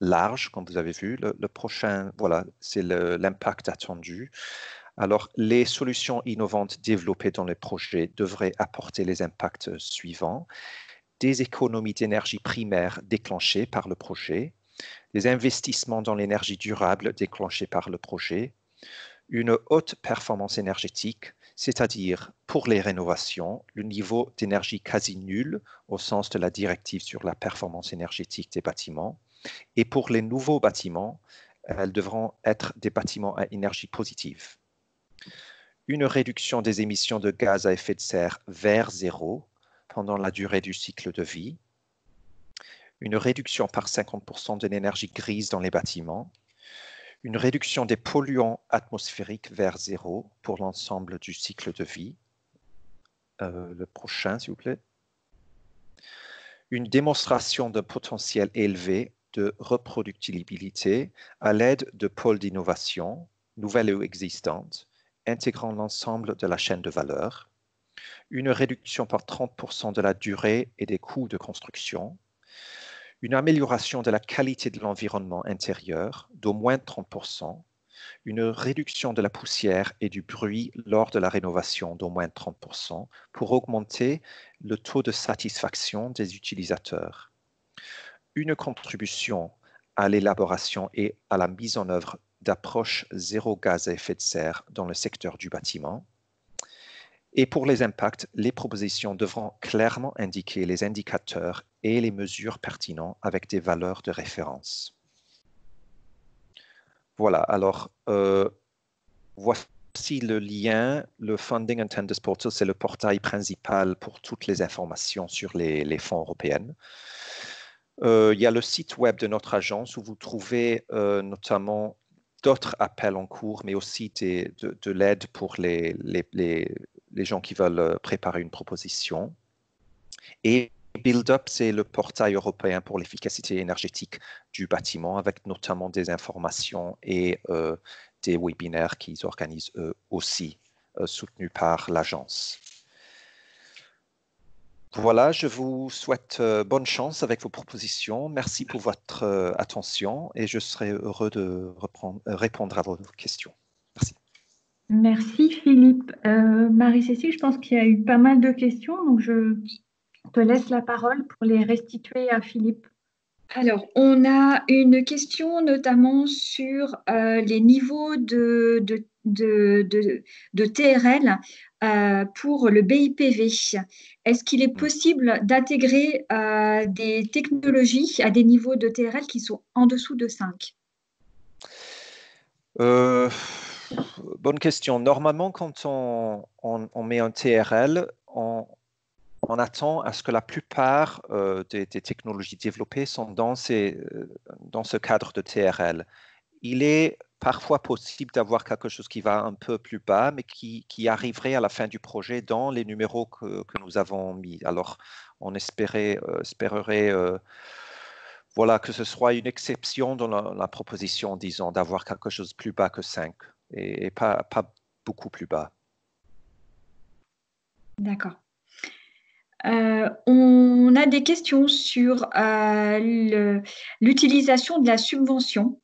large, comme vous avez vu. Le prochain, voilà, c'est l'impact attendu. Alors, les solutions innovantes développées dans le projet devraient apporter les impacts suivants. Des économies d'énergie primaire déclenchées par le projet, des investissements dans l'énergie durable déclenchés par le projet, une haute performance énergétique, c'est-à-dire pour les rénovations, le niveau d'énergie quasi nul au sens de la directive sur la performance énergétique des bâtiments. Et pour les nouveaux bâtiments, elles devront être des bâtiments à énergie positive. Une réduction des émissions de gaz à effet de serre vers zéro pendant la durée du cycle de vie. Une réduction par 50% de l'énergie grise dans les bâtiments. Une réduction des polluants atmosphériques vers zéro pour l'ensemble du cycle de vie. Le prochain, s'il vous plaît. Une démonstration d'un potentiel élevé de reproductibilité à l'aide de pôles d'innovation, nouvelles ou existantes, intégrant l'ensemble de la chaîne de valeur, une réduction par 30% de la durée et des coûts de construction, une amélioration de la qualité de l'environnement intérieur d'au moins 30%, une réduction de la poussière et du bruit lors de la rénovation d'au moins 30% pour augmenter le taux de satisfaction des utilisateurs, une contribution à l'élaboration et à la mise en œuvre d'approches zéro gaz à effet de serre dans le secteur du bâtiment. Et pour les impacts, les propositions devront clairement indiquer les indicateurs et les mesures pertinentes avec des valeurs de référence. Voilà, alors voici le lien. Le Funding and Tenders Portal, c'est le portail principal pour toutes les informations sur les fonds européens. Il y a le site web de notre agence où vous trouvez notamment d'autres appels en cours, mais aussi de l'aide pour les gens qui veulent préparer une proposition. Et Build Up, c'est le portail européen pour l'efficacité énergétique du bâtiment, avec notamment des informations et des webinaires qu'ils organisent eux aussi, soutenus par l'agence. Voilà, je vous souhaite bonne chance avec vos propositions. Merci pour votre attention et je serai heureux de répondre à vos questions. Merci. Merci Philippe. Marie-Cécile, je pense qu'il y a eu pas mal de questions, donc je te laisse la parole pour les restituer à Philippe. Alors, on a une question notamment sur les niveaux de TRL pour le BIPV. Est-ce qu'il est possible d'intégrer des technologies à des niveaux de TRL qui sont en dessous de 5? Bonne question. Normalement, quand on met un TRL, on attend à ce que la plupart des technologies développées sont dans ce cadre de TRL. Il est parfois possible d'avoir quelque chose qui va un peu plus bas, mais qui arriverait à la fin du projet dans les numéros que nous avons mis. Alors, on espérerait voilà, que ce soit une exception dans la proposition, disons, d'avoir quelque chose de plus bas que 5 et pas beaucoup plus bas. D'accord. On a des questions sur l'utilisation de la subvention.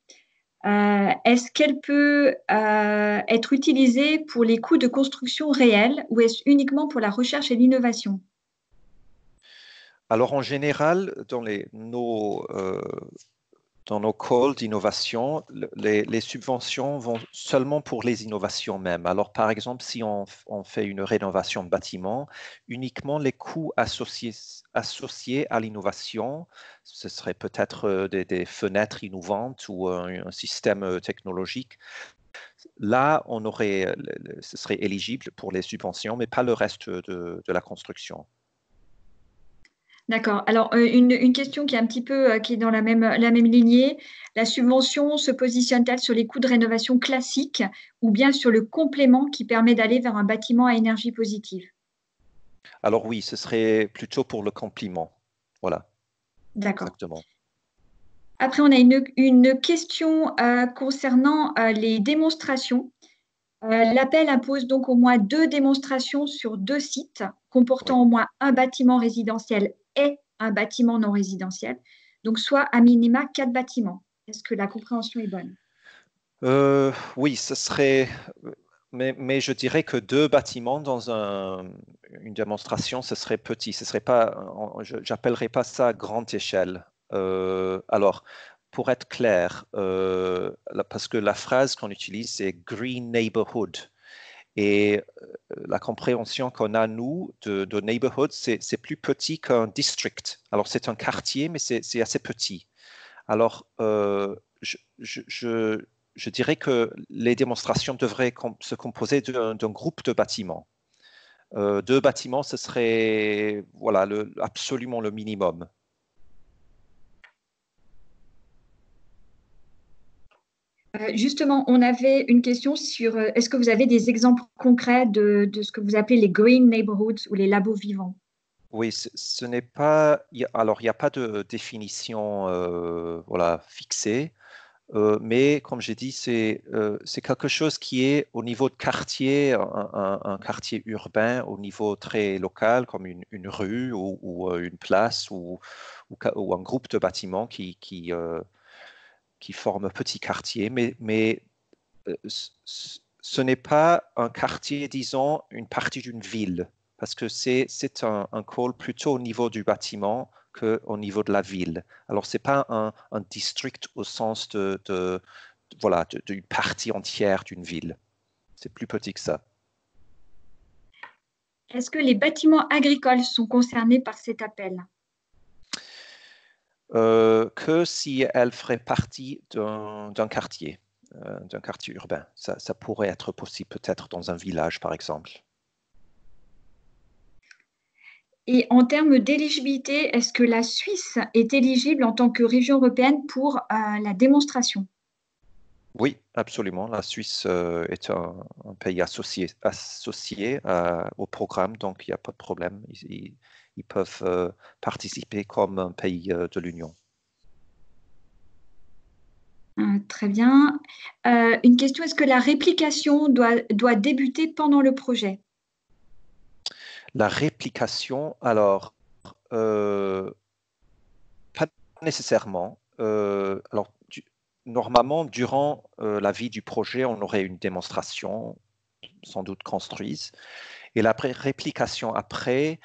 Est-ce qu'elle peut être utilisée pour les coûts de construction réels ou est-ce uniquement pour la recherche et l'innovation? Alors, en général, dans nos calls d'innovation, les subventions vont seulement pour les innovations même. Alors, par exemple, si on fait une rénovation de bâtiment, uniquement les coûts associés à l'innovation, ce serait peut-être des fenêtres innovantes ou un système technologique. Là, ce serait éligible pour les subventions, mais pas le reste de la construction. D'accord. Alors, une question qui est un petit peu qui est dans la même lignée. La subvention se positionne-t-elle sur les coûts de rénovation classiques ou bien sur le complément qui permet d'aller vers un bâtiment à énergie positive? Alors oui, ce serait plutôt pour le complément. Voilà. D'accord. Exactement. Après, on a une question concernant les démonstrations. L'appel impose donc au moins 2 démonstrations sur 2 sites comportant au moins un bâtiment résidentiel et un bâtiment non résidentiel, donc soit à minima 4 bâtiments. Est-ce que la compréhension est bonne? Oui, ce serait, mais je dirais que 2 bâtiments dans une démonstration, ce serait petit. Ce serait pas, j'appellerais pas ça grande échelle. Alors, pour être clair, parce que la phrase qu'on utilise, c'est Green Neighborhood. Et la compréhension qu'on a, nous, de neighborhood, c'est plus petit qu'un district. Alors, c'est un quartier, mais c'est assez petit. Alors, je dirais que les démonstrations devraient se composer d'un groupe de bâtiments. 2 bâtiments, ce serait voilà, absolument le minimum. Justement, on avait une question sur est-ce que vous avez des exemples concrets de ce que vous appelez les green neighborhoods ou les labos vivants? Oui, ce n'est pas. Alors, il n'y a pas de définition voilà, fixée. Mais comme j'ai dit, c'est quelque chose qui est au niveau de quartier, un quartier urbain, au niveau très local, comme une rue ou une place ou un groupe de bâtiments qui forment un petit quartier. Mais ce n'est pas un quartier, disons, une partie d'une ville, parce que c'est un call plutôt au niveau du bâtiment qu'au niveau de la ville. Alors, ce n'est pas un district au sens d'une partie entière d'une ville. C'est plus petit que ça. Est-ce que les bâtiments agricoles sont concernés par cet appel? Que si elles feraient partie d'un quartier urbain. Ça pourrait être possible peut-être dans un village, par exemple. Et en termes d'éligibilité, est-ce que la Suisse est éligible en tant que région européenne pour la démonstration? Oui, absolument. La Suisse est un pays associé au programme, donc il n'y a pas de problème. Ils peuvent participer comme un pays de l'Union. Très bien. Une question, est-ce que la réplication doit débuter pendant le projet? La réplication, alors, pas nécessairement. Alors, normalement, durant la vie du projet, on aurait une démonstration, sans doute construite, et la réplication après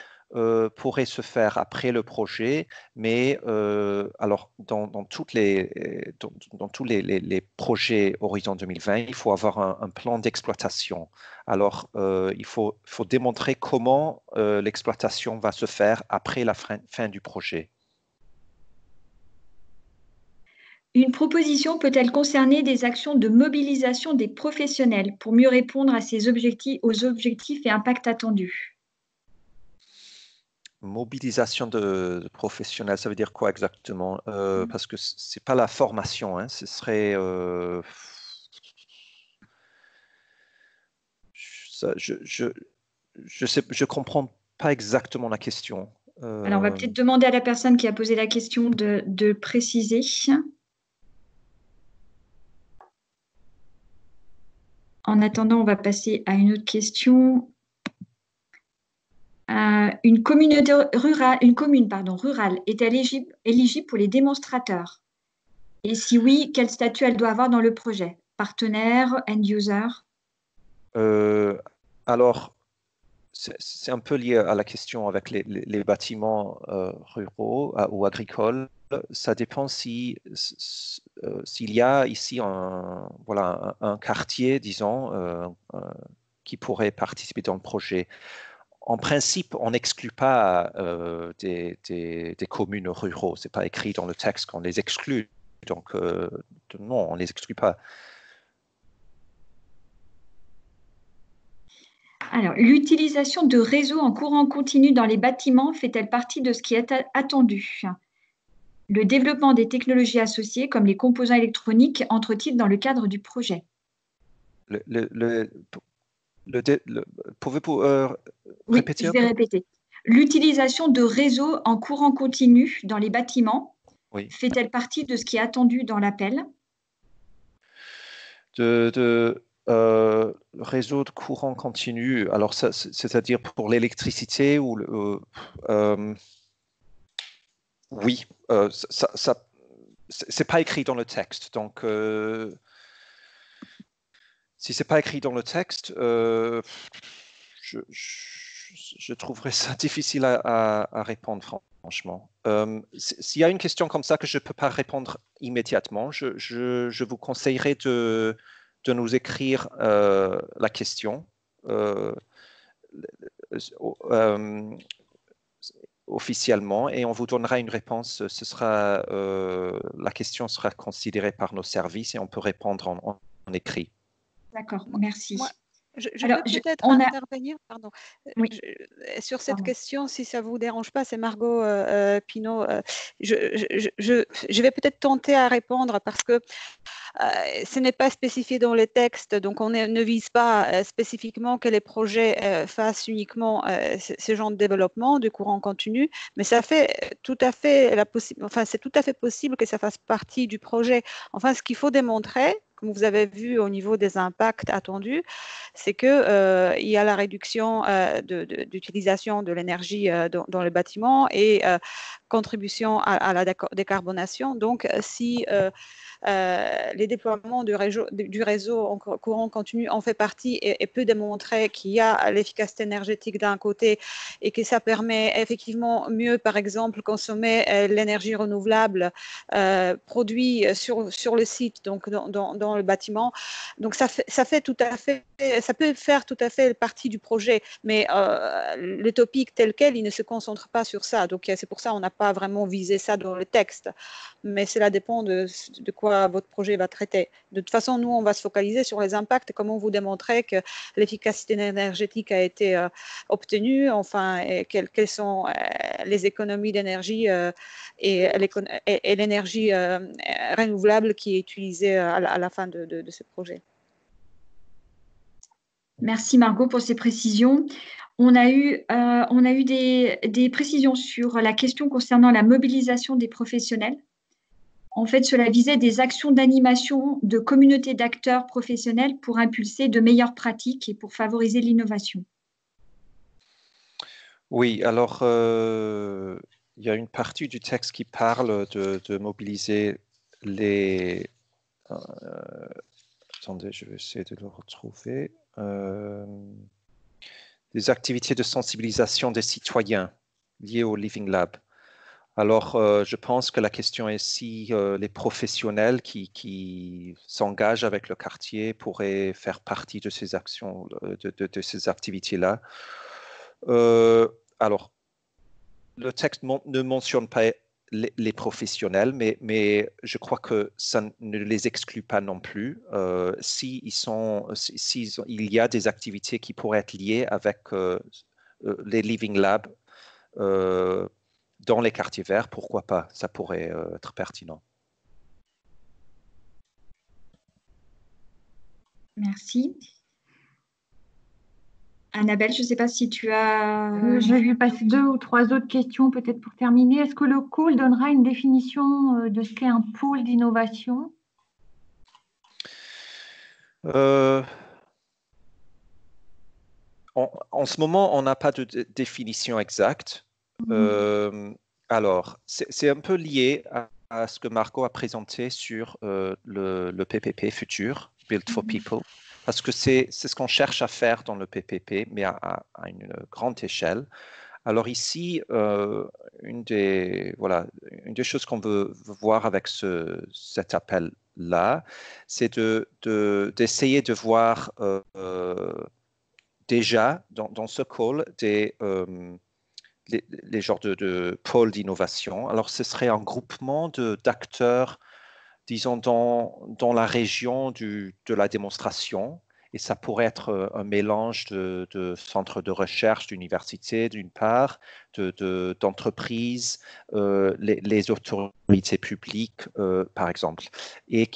pourrait se faire après le projet, mais alors dans tous les projets Horizon 2020, il faut avoir un plan d'exploitation. Alors, il faut démontrer comment l'exploitation va se faire après la fin du projet. Une proposition peut-elle concerner des actions de mobilisation des professionnels pour mieux répondre à aux objectifs et impacts attendus? Mobilisation de professionnels, ça veut dire quoi exactement? Parce que c'est pas la formation, hein, ce serait... je comprends pas exactement la question. Alors, on va peut-être demander à la personne qui a posé la question de préciser. En attendant, on va passer à une autre question. Une commune rurale est éligible pour les démonstrateurs? Et si oui, quel statut elle doit avoir dans le projet? Partenaire, end-user? Alors, c'est un peu lié à la question avec les bâtiments ruraux ou agricoles. Ça dépend s'il y a ici un quartier, disons, qui pourrait participer dans le projet. En principe, on n'exclut pas des communes ruraux. Ce n'est pas écrit dans le texte qu'on les exclut. Donc, non, on ne les exclut pas. Alors, l'utilisation de réseaux en courant continu dans les bâtiments fait-elle partie de ce qui est attendu? Le développement des technologies associées, comme les composants électroniques, entre-t-il dans le cadre du projet? Pouvez-vous répéter? Oui, je vais répéter. L'utilisation de réseaux en courant continu dans les bâtiments fait-elle partie de ce qui est attendu dans l'appel? Réseau de courant continu, alors c'est-à-dire pour l'électricité ou oui, c'est pas écrit dans le texte, donc si c'est pas écrit dans le texte, je trouverais ça difficile à répondre, franchement. S'il y a une question comme ça que je ne peux pas répondre immédiatement, je vous conseillerais de nous écrire la question officiellement et on vous donnera une réponse. La question sera considérée par nos services et on peut répondre en écrit. D'accord, merci. Je peux peut-être intervenir sur cette question, si ça ne vous dérange pas. C'est Margot Pinault. Je vais peut-être tenter à répondre parce que ce n'est pas spécifié dans les textes, donc on ne vise pas spécifiquement que les projets fassent uniquement ce genre de développement du courant continu, mais ça fait tout à fait c'est tout à fait possible que ça fasse partie du projet. Enfin, ce qu'il faut démontrer, comme vous avez vu au niveau des impacts attendus, c'est qu'il y a la réduction d'utilisation de l'énergie dans le bâtiment et contribution à la décarbonation. Donc, si les déploiements du réseau en courant continu en fait partie et peut démontrer qu'il y a l'efficacité énergétique d'un côté et que ça permet effectivement mieux, par exemple, consommer l'énergie renouvelable produite sur le site, donc dans le bâtiment. Donc ça peut faire tout à fait partie du projet, mais le topic tel quel, il ne se concentre pas sur ça. Donc c'est pour ça qu'on n'a pas vraiment visé ça dans le texte. Mais cela dépend de quoi votre projet va traiter. De toute façon, nous, on va se focaliser sur les impacts, comment vous démontrer que l'efficacité énergétique a été obtenue, enfin, et quelles sont les économies d'énergie et l'énergie renouvelable qui est utilisée à la fin de ce projet. Merci Margot pour ces précisions. On a eu des précisions sur la question concernant la mobilisation des professionnels. En fait, cela visait des actions d'animation de communautés d'acteurs professionnels pour impulser de meilleures pratiques et pour favoriser l'innovation. Oui, alors il y a une partie du texte qui parle de mobiliser les... attendez, je vais essayer de le retrouver. Des activités de sensibilisation des citoyens liées au Living Lab. Alors, je pense que la question est si les professionnels qui s'engagent avec le quartier pourraient faire partie de ces actions, de ces activités-là. Alors, le texte ne mentionne pas les professionnels, mais je crois que ça ne les exclut pas non plus. S'il y a des activités qui pourraient être liées avec les Living Labs, dans les quartiers verts, pourquoi pas? Ça pourrait être pertinent. Merci. Annabelle, je ne sais pas si tu as... J'ai vu passer 2 ou 3 autres questions, peut-être pour terminer. Est-ce que le call donnera une définition de ce qu'est un pôle d'innovation? En ce moment, on n'a pas de définition exacte. Alors, c'est un peu lié à ce que Margot a présenté sur le PPP futur, Build for People, parce que c'est ce qu'on cherche à faire dans le PPP, mais à une grande échelle. Alors ici, une des choses qu'on veut voir avec cet appel-là, c'est d'essayer de voir déjà dans ce call les genres de pôles d'innovation. Alors, ce serait un groupement d'acteurs, disons, dans la région de la démonstration. Et ça pourrait être un mélange de centres de recherche, d'universités d'une part, d'entreprises, les autorités publiques, par exemple. Et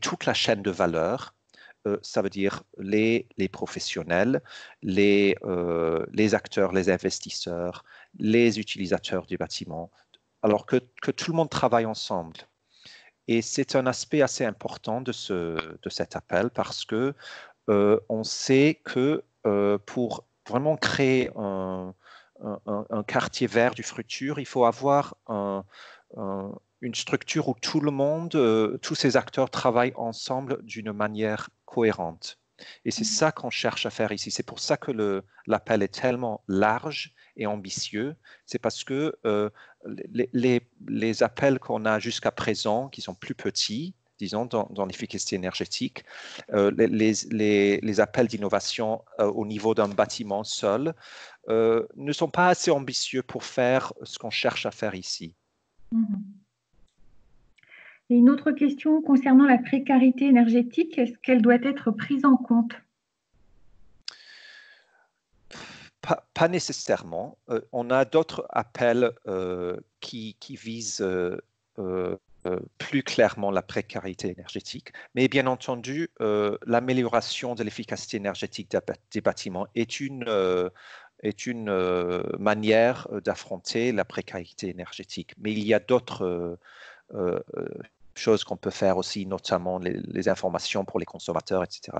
toute la chaîne de valeur, ça veut dire les professionnels, les acteurs, les investisseurs, les utilisateurs du bâtiment, alors que tout le monde travaille ensemble. Et c'est un aspect assez important de cet appel parce que on sait que pour vraiment créer un quartier vert du futur, il faut avoir une structure où tout le monde, tous ces acteurs travaillent ensemble d'une manière cohérente. Et c'est ça qu'on cherche à faire ici. C'est pour ça que l'appel est tellement large et ambitieux. C'est parce que les appels qu'on a jusqu'à présent, qui sont plus petits, disons, dans l'efficacité énergétique, les appels d'innovation au niveau d'un bâtiment seul ne sont pas assez ambitieux pour faire ce qu'on cherche à faire ici. Et une autre question concernant la précarité énergétique, est-ce qu'elle doit être prise en compte? Pas nécessairement. On a d'autres appels qui visent plus clairement la précarité énergétique, mais bien entendu, l'amélioration de l'efficacité énergétique des bâtiments est une manière d'affronter la précarité énergétique. Mais il y a d'autres choses qu'on peut faire aussi, notamment les informations pour les consommateurs, etc.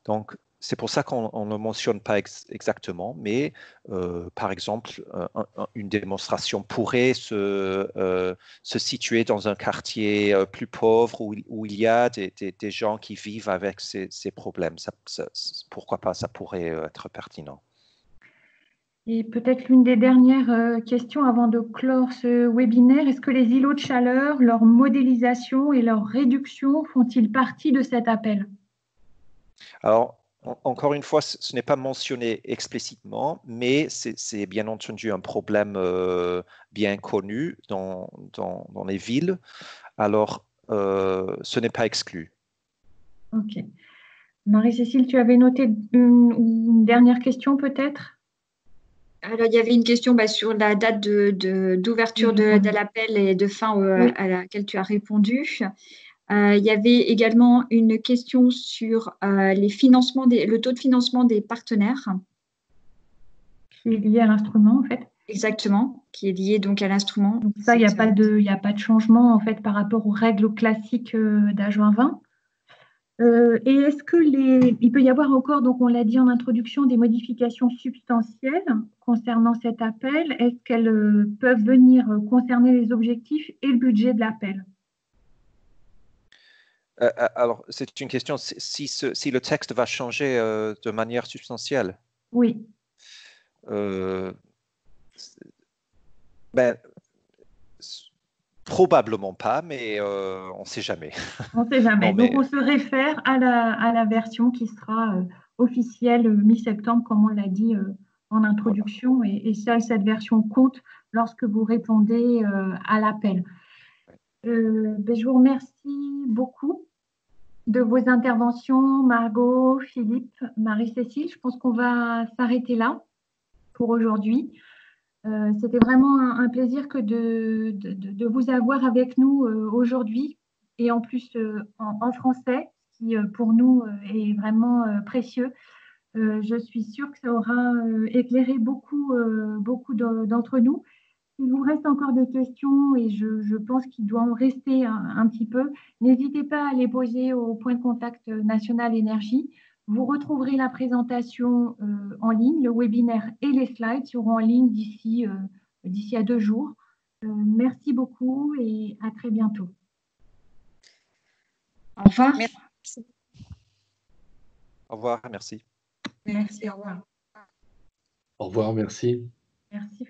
Donc, c'est pour ça qu'on ne le mentionne pas exactement, mais par exemple, une démonstration pourrait se situer dans un quartier plus pauvre où il y a des gens qui vivent avec ces problèmes. Pourquoi pas, ça pourrait être pertinent. Et peut-être l'une des dernières questions avant de clore ce webinaire, est-ce que les îlots de chaleur, leur modélisation et leur réduction font-ils partie de cet appel? Alors, encore une fois, ce n'est pas mentionné explicitement, mais c'est bien entendu un problème bien connu dans les villes. Alors, ce n'est pas exclu. Ok. Marie-Cécile, tu avais noté une dernière question peut-être? Alors, il y avait une question sur la date d'ouverture de l'appel et de fin Oui. à laquelle tu as répondu. Il y avait également une question sur le taux de financement des partenaires. Qui est lié à l'instrument, en fait. Exactement, qui est lié donc à l'instrument. Donc ça, il n'y a pas de changement, en fait, par rapport aux règles classiques d'A-20. Et est-ce il peut y avoir encore, donc on l'a dit en introduction, des modifications substantielles concernant cet appel? Est-ce qu'elles peuvent venir concerner les objectifs et le budget de l'appel? Alors, c'est une question, si le texte va changer de manière substantielle? Oui. Probablement pas, mais on ne sait jamais. On ne sait jamais. Non, Donc, mais... on se réfère à la version qui sera officielle mi-septembre, comme on l'a dit en introduction. Voilà. Et cette version compte lorsque vous répondez à l'appel. Je vous remercie beaucoup de vos interventions, Margot, Philippe, Marie-Cécile. Je pense qu'on va s'arrêter là pour aujourd'hui. C'était vraiment un plaisir que de vous avoir avec nous aujourd'hui et en plus en français, qui pour nous est vraiment précieux. Je suis sûre que ça aura éclairé beaucoup d'entre nous. Il vous reste encore des questions et je pense qu'il doit en rester un petit peu. N'hésitez pas à les poser au point de contact national énergie. Vous retrouverez la présentation en ligne, le webinaire et les slides seront en ligne d'ici à 2 jours. Merci beaucoup et à très bientôt. Au revoir. Merci. Au revoir, merci. Merci, au revoir. Au revoir, merci. Merci.